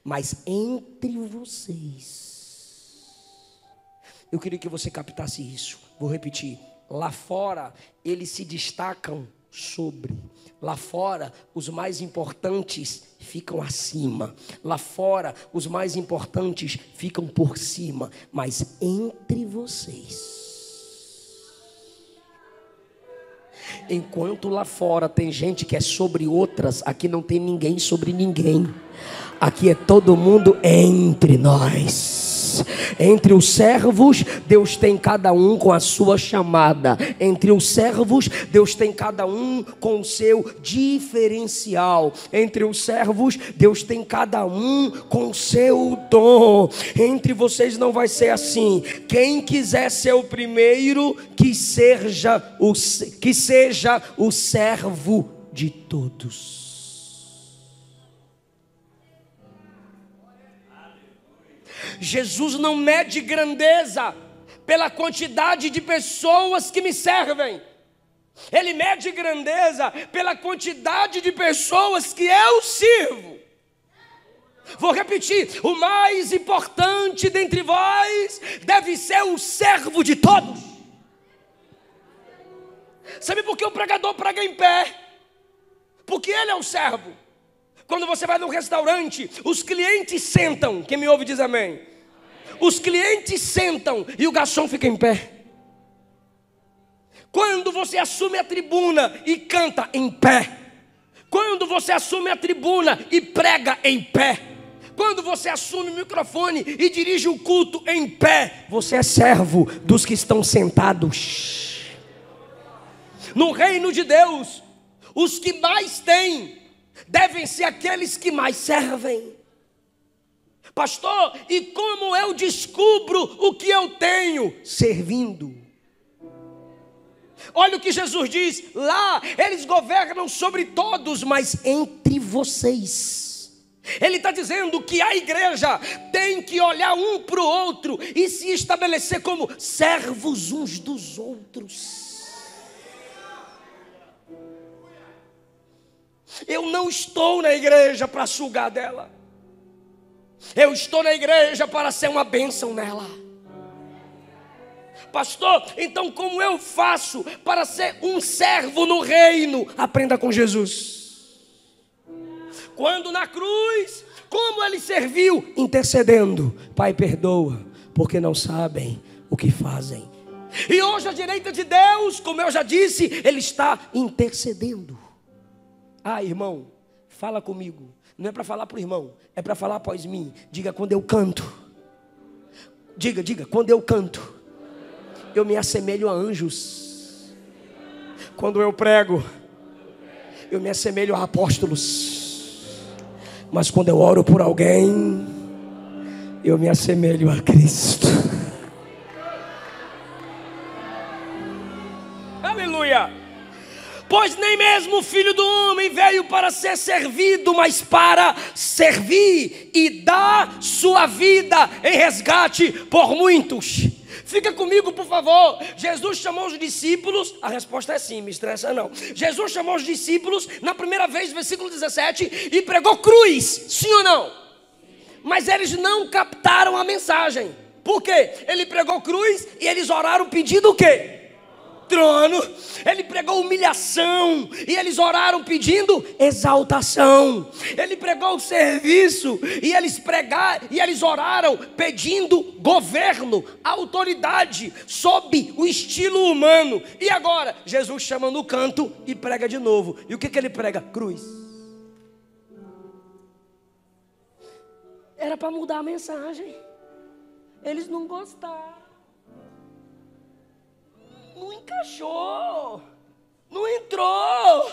Mas entre vocês, eu queria que você captasse isso. Vou repetir: lá fora eles se destacam sobre. Lá fora os mais importantes ficam acima. Lá fora os mais importantes ficam por cima. Mas entre vocês, enquanto lá fora tem gente que é sobre outras, aqui não tem ninguém sobre ninguém. Aqui é todo mundo entre nós. Entre os servos, Deus tem cada um com a sua chamada. Entre os servos, Deus tem cada um com o seu diferencial. Entre os servos, Deus tem cada um com o seu dom. Entre vocês não vai ser assim. Quem quiser ser o primeiro, que seja o servo de todos. Jesus não mede grandeza pela quantidade de pessoas que me servem. Ele mede grandeza pela quantidade de pessoas que eu sirvo. Vou repetir: o mais importante dentre vós deve ser o servo de todos. Sabe por que o pregador prega em pé? Porque ele é o servo. Quando você vai num restaurante, os clientes sentam. Quem me ouve diz amém. Os clientes sentam e o garçom fica em pé. Quando você assume a tribuna e canta em pé. Quando você assume a tribuna e prega em pé. Quando você assume o microfone e dirige o culto em pé, você é servo dos que estão sentados. No reino de Deus, os que mais têm devem ser aqueles que mais servem. Pastor, e como eu descubro o que eu tenho? Servindo. Olha o que Jesus diz: lá eles governam sobre todos, mas entre vocês. Ele está dizendo que a igreja tem que olhar um para o outro e se estabelecer como servos uns dos outros. Eu não estou na igreja para sugar dela. Eu estou na igreja para ser uma bênção nela. Pastor, então como eu faço para ser um servo no reino? Aprenda com Jesus. Quando na cruz, como ele serviu? Intercedendo: Pai, perdoa, porque não sabem o que fazem. E hoje à direita de Deus, como eu já disse, ele está intercedendo. Ah, irmão, fala comigo. Não é para falar para o irmão, é para falar após mim. Diga: quando eu canto. Diga, quando eu canto, eu me assemelho a anjos. Quando eu prego, eu me assemelho a apóstolos. Mas quando eu oro por alguém, eu me assemelho a Cristo. Aleluia! Pois nem mesmo o Filho do Homem veio para ser servido, mas para servir e dar sua vida em resgate por muitos. Fica comigo, por favor. Jesus chamou os discípulos. A resposta é sim, me estressa não. Jesus chamou os discípulos na primeira vez, versículo 17, e pregou cruz, sim ou não? Mas eles não captaram a mensagem. Por quê? Ele pregou cruz e eles oraram pedindo o quê? Trono. Ele pregou humilhação e eles oraram pedindo exaltação. Ele pregou o serviço e eles oraram pedindo governo, autoridade sob o estilo humano. E agora Jesus chama no canto e prega de novo. E o que ele prega? Cruz. Era para mudar a mensagem. Eles não gostaram. Não encaixou, não entrou.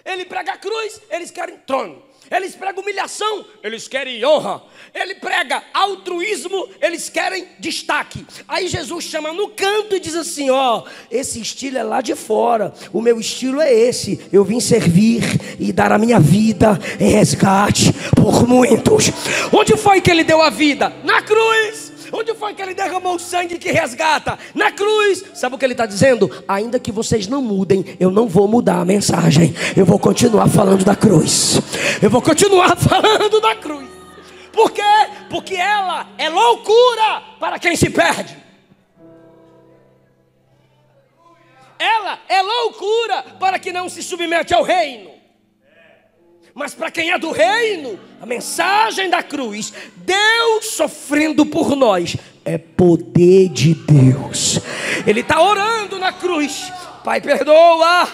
Ele prega a cruz, eles querem trono. Eles pregam humilhação, eles querem honra. Ele prega altruísmo, eles querem destaque. Aí Jesus chama no canto e diz assim: ó, esse estilo é lá de fora, o meu estilo é esse. Eu vim servir e dar a minha vida em resgate por muitos. Onde foi que ele deu a vida? Na cruz. Onde foi que ele derramou o sangue que resgata? Na cruz. Sabe o que ele está dizendo? Ainda que vocês não mudem, eu não vou mudar a mensagem. Eu vou continuar falando da cruz. Eu vou continuar falando da cruz. Por quê? Porque ela é loucura para quem se perde. Ela é loucura para quem não se submete ao reino. Mas para quem é do reino, a mensagem da cruz, Deus sofrendo por nós, é poder de Deus. Ele está orando na cruz: Pai, perdoa.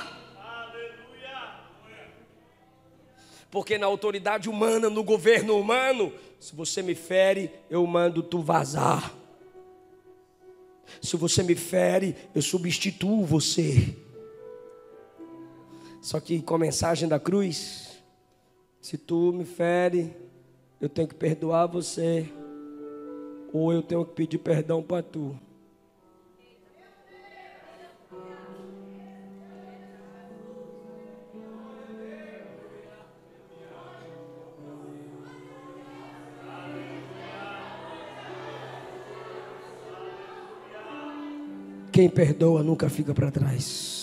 Porque na autoridade humana, no governo humano, se você me fere, eu mando tu vazar. Se você me fere, eu substituo você. Só que com a mensagem da cruz, se tu me fere, eu tenho que perdoar você, ou eu tenho que pedir perdão para tu. Quem perdoa nunca fica para trás.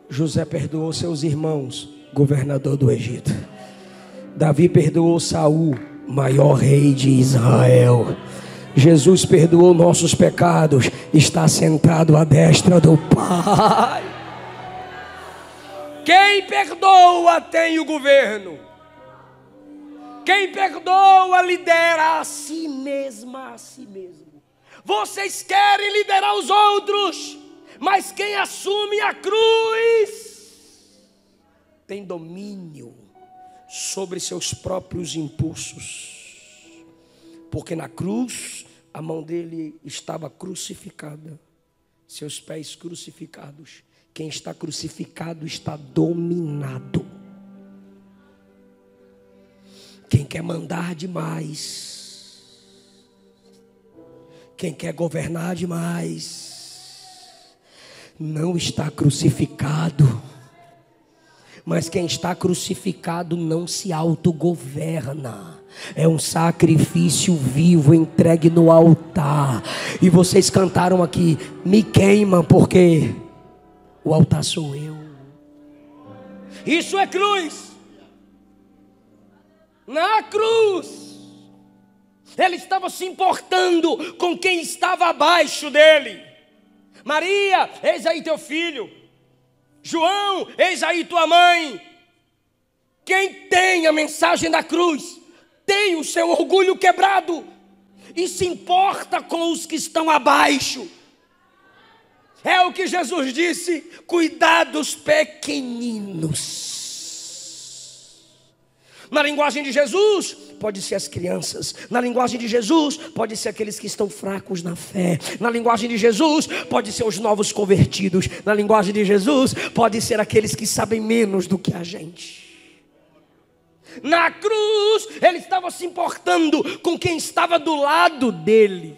José perdoou seus irmãos, governador do Egito. Davi perdoou Saul, maior rei de Israel. Jesus perdoou nossos pecados, está sentado à destra do Pai. Quem perdoa tem o governo. Quem perdoa lidera a si mesma, a si mesmo. Vocês querem liderar os outros, mas quem assume a cruz tem domínio sobre seus próprios impulsos. Porque na cruz, a mão dele estava crucificada, seus pés crucificados. Quem está crucificado está dominado. Quem quer mandar demais, quem quer governar demais, não está crucificado. Mas quem está crucificado não se autogoverna. É um sacrifício vivo entregue no altar. E vocês cantaram aqui, me queima porque o altar sou eu. Isso é cruz. Na cruz, ele estava se importando com quem estava abaixo dele. Maria, eis aí teu filho. João, eis aí tua mãe. Quem tem a mensagem da cruz tem o seu orgulho quebrado e se importa com os que estão abaixo. É o que Jesus disse: cuidar dos pequeninos. Na linguagem de Jesus, pode ser as crianças. Na linguagem de Jesus, pode ser aqueles que estão fracos na fé. Na linguagem de Jesus, pode ser os novos convertidos. Na linguagem de Jesus, pode ser aqueles que sabem menos do que a gente. Na cruz, ele estava se importando com quem estava do lado dele.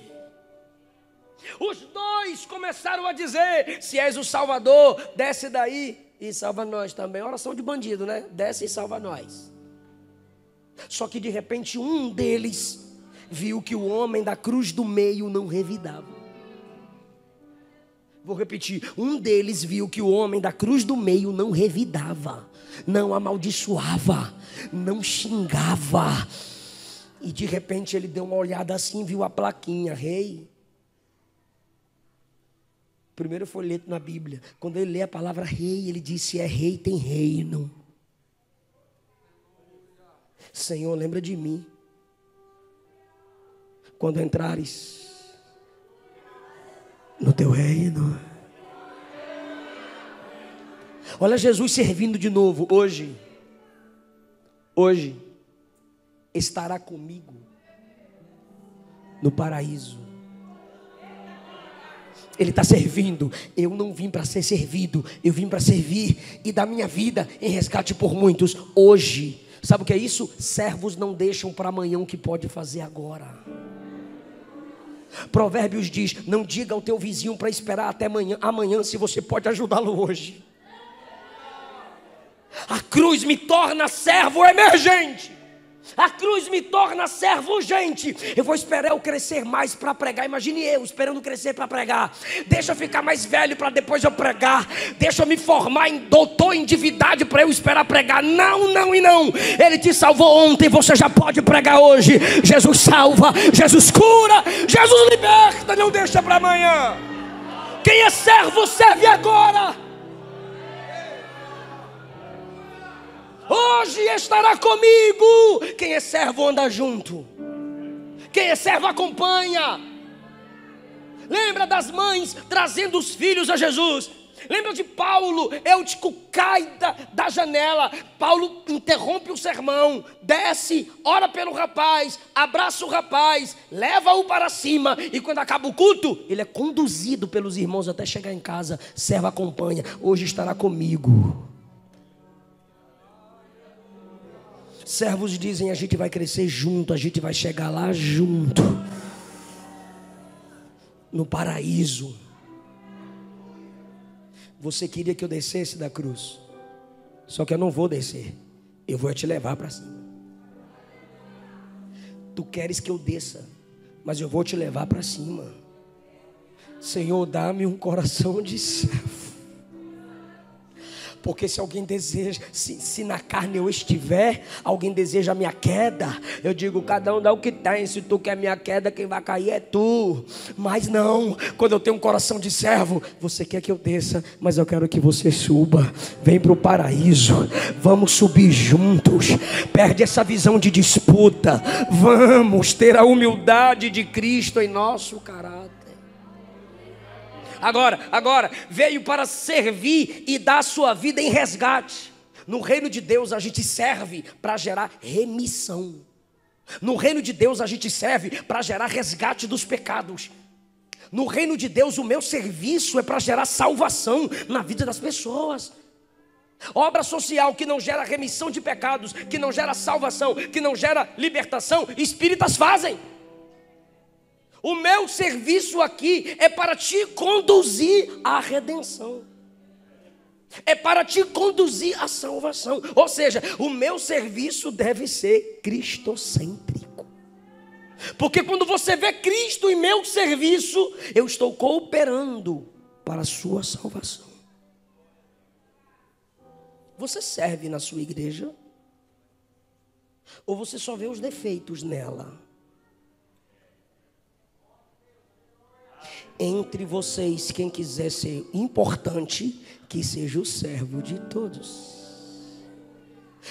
Os dois começaram a dizer: se és o Salvador, desce daí e salva nós também. Oração de bandido, né? Desce e salva nós. Só que de repente um deles viu que o homem da cruz do meio não revidava. Vou repetir, um deles viu que o homem da cruz do meio não revidava, não amaldiçoava, não xingava. E de repente ele deu uma olhada assim, viu a plaquinha, rei. Primeiro folheto na Bíblia, quando ele lê a palavra rei, ele disse: é rei, tem reino. Senhor, lembra de mim quando entrares no teu reino. Olha Jesus servindo de novo. Hoje estará comigo no paraíso. Ele está servindo. Eu não vim para ser servido, eu vim para servir e dar minha vida em resgate por muitos. Hoje, sabe o que é isso? Servos não deixam para amanhã o que pode fazer agora. Provérbios diz: não diga ao teu vizinho para esperar até amanhã se você pode ajudá-lo hoje. A cruz me torna servo emergente. A cruz me torna servo urgente. Eu vou esperar eu crescer mais para pregar. Imagine eu esperando crescer para pregar. Deixa eu ficar mais velho para depois eu pregar. Deixa eu me formar em doutor em divindade para eu esperar pregar. Não, não e não. Ele te salvou ontem, você já pode pregar hoje. Jesus salva, Jesus cura, Jesus liberta. Não deixa para amanhã. Quem é servo serve agora. Hoje estará comigo. Quem é servo anda junto. Quem é servo acompanha. Lembra das mães trazendo os filhos a Jesus. Lembra de Paulo? Eutico cai da janela. Paulo interrompe o sermão, desce, ora pelo rapaz, abraça o rapaz, leva-o para cima. E quando acaba o culto, ele é conduzido pelos irmãos até chegar em casa. Servo acompanha. Hoje estará comigo. Servos dizem: a gente vai crescer junto, a gente vai chegar lá junto, no paraíso. Você queria que eu descesse da cruz, só que eu não vou descer, eu vou te levar para cima. Tu queres que eu desça, mas eu vou te levar para cima. Senhor, dá-me um coração de servo. Porque se alguém deseja, se na carne eu estiver, alguém deseja a minha queda, eu digo, cada um dá o que tem. Se tu quer minha queda, quem vai cair é tu. Mas não, quando eu tenho um coração de servo, você quer que eu desça, mas eu quero que você suba. Vem para o paraíso, vamos subir juntos. Perde essa visão de disputa. Vamos ter a humildade de Cristo em nosso caráter. Agora, veio para servir e dar a sua vida em resgate. No reino de Deus a gente serve para gerar remissão. No reino de Deus a gente serve para gerar resgate dos pecados. No reino de Deus o meu serviço é para gerar salvação na vida das pessoas. Obra social que não gera remissão de pecados, que não gera salvação, que não gera libertação, espíritas fazem. O meu serviço aqui é para te conduzir à redenção. É para te conduzir à salvação. Ou seja, o meu serviço deve ser cristocêntrico. Porque quando você vê Cristo em meu serviço, eu estou cooperando para a sua salvação. Você serve na sua igreja? Ou você só vê os defeitos nela? Entre vocês, quem quiser ser importante, que seja o servo de todos.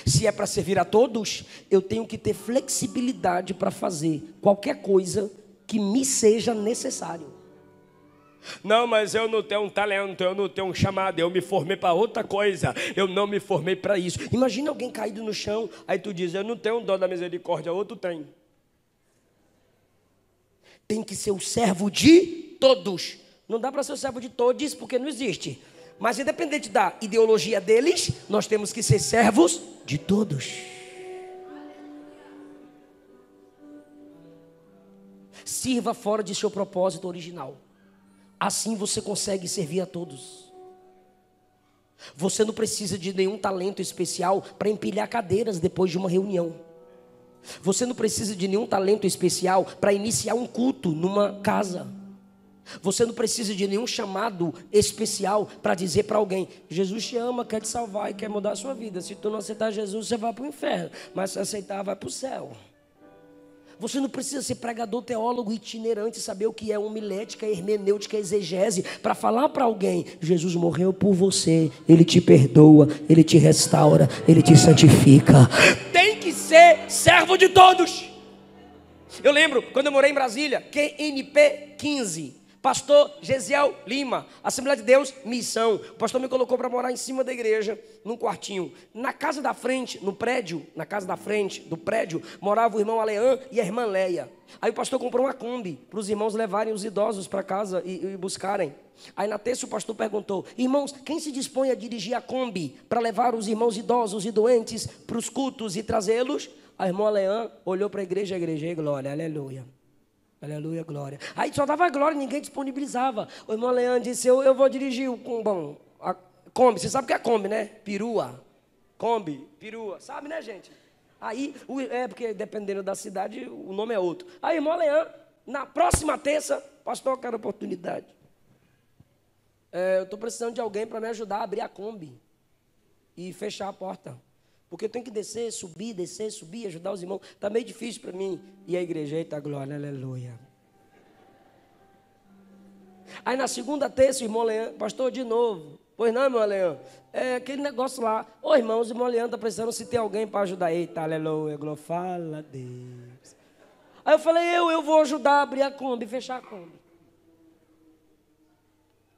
Se é para servir a todos, eu tenho que ter flexibilidade para fazer qualquer coisa que me seja necessário. Não, mas eu não tenho um talento, eu não tenho um chamado, eu me formei para outra coisa, eu não me formei para isso. Imagina alguém caído no chão, aí tu diz, eu não tenho um dom da misericórdia, outro tem. Tem que ser o servo de todos. Não dá para ser o servo de todos, porque não existe. Mas independente da ideologia deles, nós temos que ser servos de todos. Sirva fora de seu propósito original. Assim você consegue servir a todos. Você não precisa de nenhum talento especial para empilhar cadeiras depois de uma reunião. Você não precisa de nenhum talento especial para iniciar um culto numa casa. Você não precisa de nenhum chamado especial para dizer para alguém, Jesus te ama, quer te salvar e quer mudar a sua vida. Se tu não aceitar Jesus, você vai para o inferno. Mas se aceitar, vai para o céu. Você não precisa ser pregador, teólogo, itinerante, saber o que é homilética, hermenêutica, exegese, para falar para alguém, Jesus morreu por você, Ele te perdoa, Ele te restaura, Ele te santifica. Tem que ser servo de todos. Eu lembro, quando eu morei em Brasília, QNP 15, pastor Gesiel Lima, Assembleia de Deus, missão. O pastor me colocou para morar em cima da igreja, num quartinho. Na casa da frente, no prédio, na casa da frente do prédio, morava o irmão Aleã e a irmã Leia. Aí o pastor comprou uma Kombi para os irmãos levarem os idosos para casa e buscarem. Aí na terça o pastor perguntou, irmãos, quem se dispõe a dirigir a Kombi para levar os irmãos idosos e doentes para os cultos e trazê-los? A irmã Aleã olhou para a igreja, glória, aleluia. Aleluia, glória. Aí só dava glória, ninguém disponibilizava. O irmão Leandro disse, eu vou dirigir a Kombi. Você sabe o que é Kombi, né? Perua. Kombi, perua. Sabe, né, gente? Aí, porque dependendo da cidade, o nome é outro. Aí, irmão Leandro, na próxima terça, pastor, eu quero oportunidade. Eu estou precisando de alguém para me ajudar a abrir a Kombi e fechar a porta. Porque eu tenho que descer, subir, ajudar os irmãos. Está meio difícil para mim. E a igreja, eita glória, aleluia. Aí na segunda terça, o irmão Leandro, pastor, de novo. Pois não, irmão Leandro? É aquele negócio lá. Ô irmãos, o irmão Leandro está precisando se tem alguém para ajudar. Eita, aleluia, glória, fala a Deus. Aí eu falei, eu vou ajudar a abrir a Kombi, fechar a Kombi.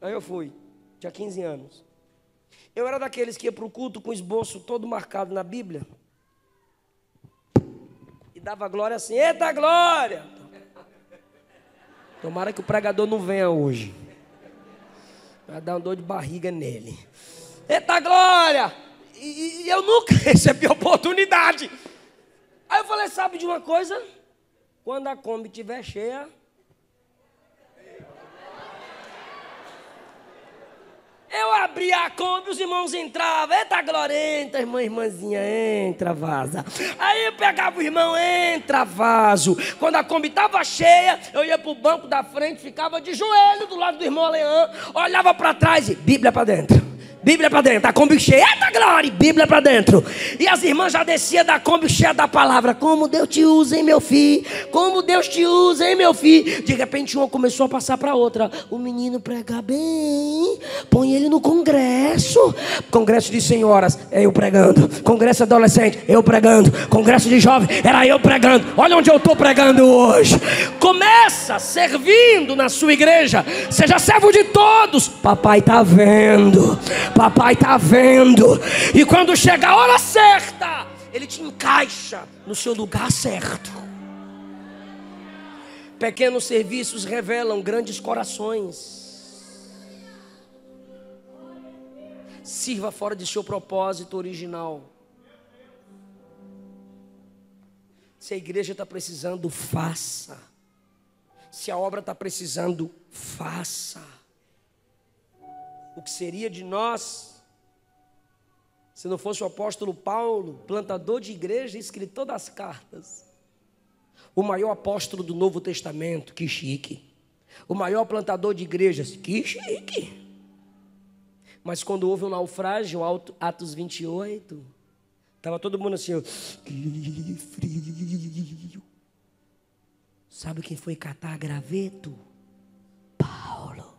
Aí eu fui, tinha 15 anos. Eu era daqueles que ia para o culto com o esboço todo marcado na Bíblia. E dava glória assim, eita glória! Tomara que o pregador não venha hoje. Vai dar uma dor de barriga nele. Eita glória! E eu nunca recebi oportunidade. Aí eu falei, sabe de uma coisa? Quando a Kombi estiver cheia... Eu abria a Kombi, os irmãos entravam. Eita, glória, entra, irmãzinha, entra, vaza. Aí eu pegava o irmão, entra, vaso. Quando a Kombi estava cheia, eu ia para o banco da frente, ficava de joelho do lado do irmão Leão, olhava para trás e Bíblia para dentro. Bíblia para dentro, a Kombi cheia, eita glória, Bíblia para dentro. E as irmãs já desciam da Kombi cheia da palavra. Como Deus te usa, hein, meu filho? Como Deus te usa, hein, meu filho? De repente uma começou a passar para outra. O menino prega bem, põe ele no congresso. Congresso de senhoras, é eu pregando. Congresso de adolescente, eu pregando. Congresso de jovem, era eu pregando. Olha onde eu estou pregando hoje. Começa servindo na sua igreja. Seja servo de todos. Papai está vendo. Papai está vendo. E quando chega a hora certa, Ele te encaixa no seu lugar certo. Pequenos serviços revelam grandes corações. Sirva fora de seu propósito original. Se a igreja está precisando, faça. Se a obra está precisando, faça. O que seria de nós se não fosse o apóstolo Paulo, plantador de igreja e escritor das cartas? O maior apóstolo do Novo Testamento, que chique. O maior plantador de igrejas, que chique. Mas quando houve um naufrágio, Atos 28, estava todo mundo assim, ó, que frio. Sabe quem foi catar graveto? Paulo.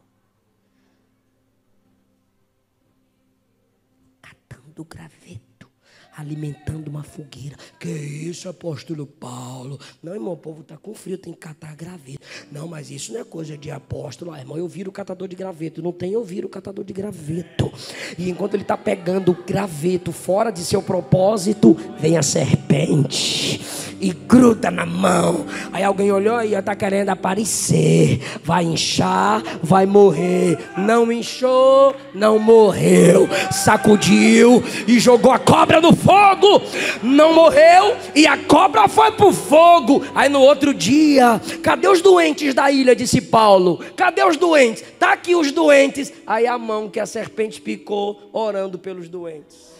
Do graveto, alimentando uma fogueira. Que isso, apóstolo Paulo? Não, irmão, o povo está com frio, tem que catar graveto. Não, mas isso não é coisa de apóstolo. Irmão, eu viro o catador de graveto. Não tem, eu viro o catador de graveto. E enquanto ele está pegando o graveto fora de seu propósito, vem a serpente e gruda na mão. Aí alguém olhou e está querendo aparecer. Vai inchar, vai morrer. Não inchou, não morreu. Sacudiu e jogou a cobra no fogo. Não morreu e a cobra foi para o fogo. Aí no outro dia, cadê os doentes da ilha? Disse Paulo. Cadê os doentes? Está aqui os doentes. Aí a mão que a serpente picou, orando pelos doentes.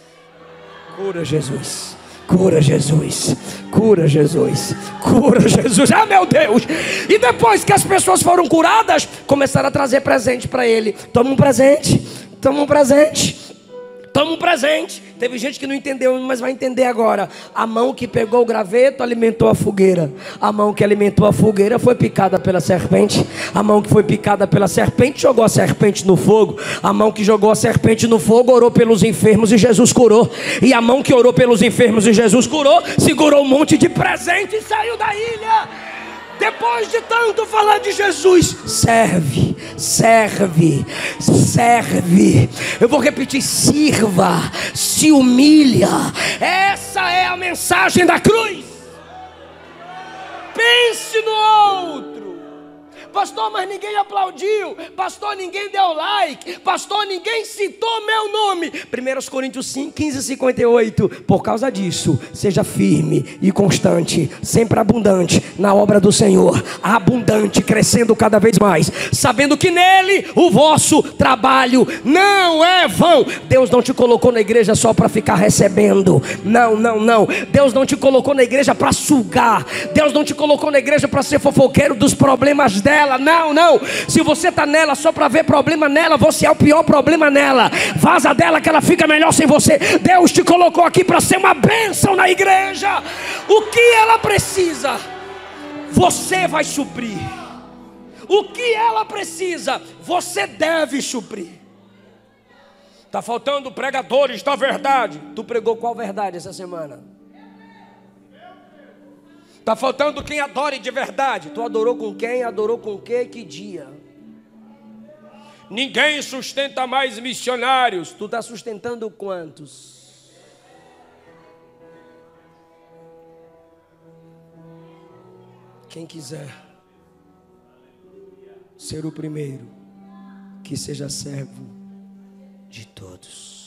Cura, Jesus. Cura, Jesus. Cura, Jesus. Cura, Jesus. Ah, meu Deus. E depois que as pessoas foram curadas, começaram a trazer presente para ele. Toma um presente. Toma um presente. Toma um presente. Teve gente que não entendeu, mas vai entender agora. A mão que pegou o graveto alimentou a fogueira. A mão que alimentou a fogueira foi picada pela serpente. A mão que foi picada pela serpente jogou a serpente no fogo. A mão que jogou a serpente no fogo orou pelos enfermos e Jesus curou. E a mão que orou pelos enfermos e Jesus curou, segurou um monte de presente e saiu da ilha. Depois de tanto falar de Jesus, serve, serve, serve. Eu vou repetir: sirva, se humilha. Essa é a mensagem da cruz. Pense no outro. Pastor, mas ninguém aplaudiu. Pastor, ninguém deu like. Pastor, ninguém citou meu nome. 1 Coríntios 15, 58. Por causa disso, seja firme e constante, sempre abundante na obra do Senhor. Abundante, crescendo cada vez mais, sabendo que nele o vosso trabalho não é vão. Deus não te colocou na igreja só para ficar recebendo. Não, não, não. Deus não te colocou na igreja para sugar. Deus não te colocou na igreja para ser fofoqueiro dos problemas dela. Não, não. Se você está nela só para ver problema nela, você é o pior problema nela. Vaza dela que ela fica melhor sem você. Deus te colocou aqui para ser uma bênção na igreja. O que ela precisa, você vai suprir. O que ela precisa, você deve suprir. Está faltando pregadores da verdade. Tu pregou qual verdade essa semana? Está faltando quem adore de verdade. Tu adorou com quem? Adorou com quê? Que dia? Ninguém sustenta mais missionários. Tu está sustentando quantos? Quem quiser ser o primeiro, que seja servo de todos.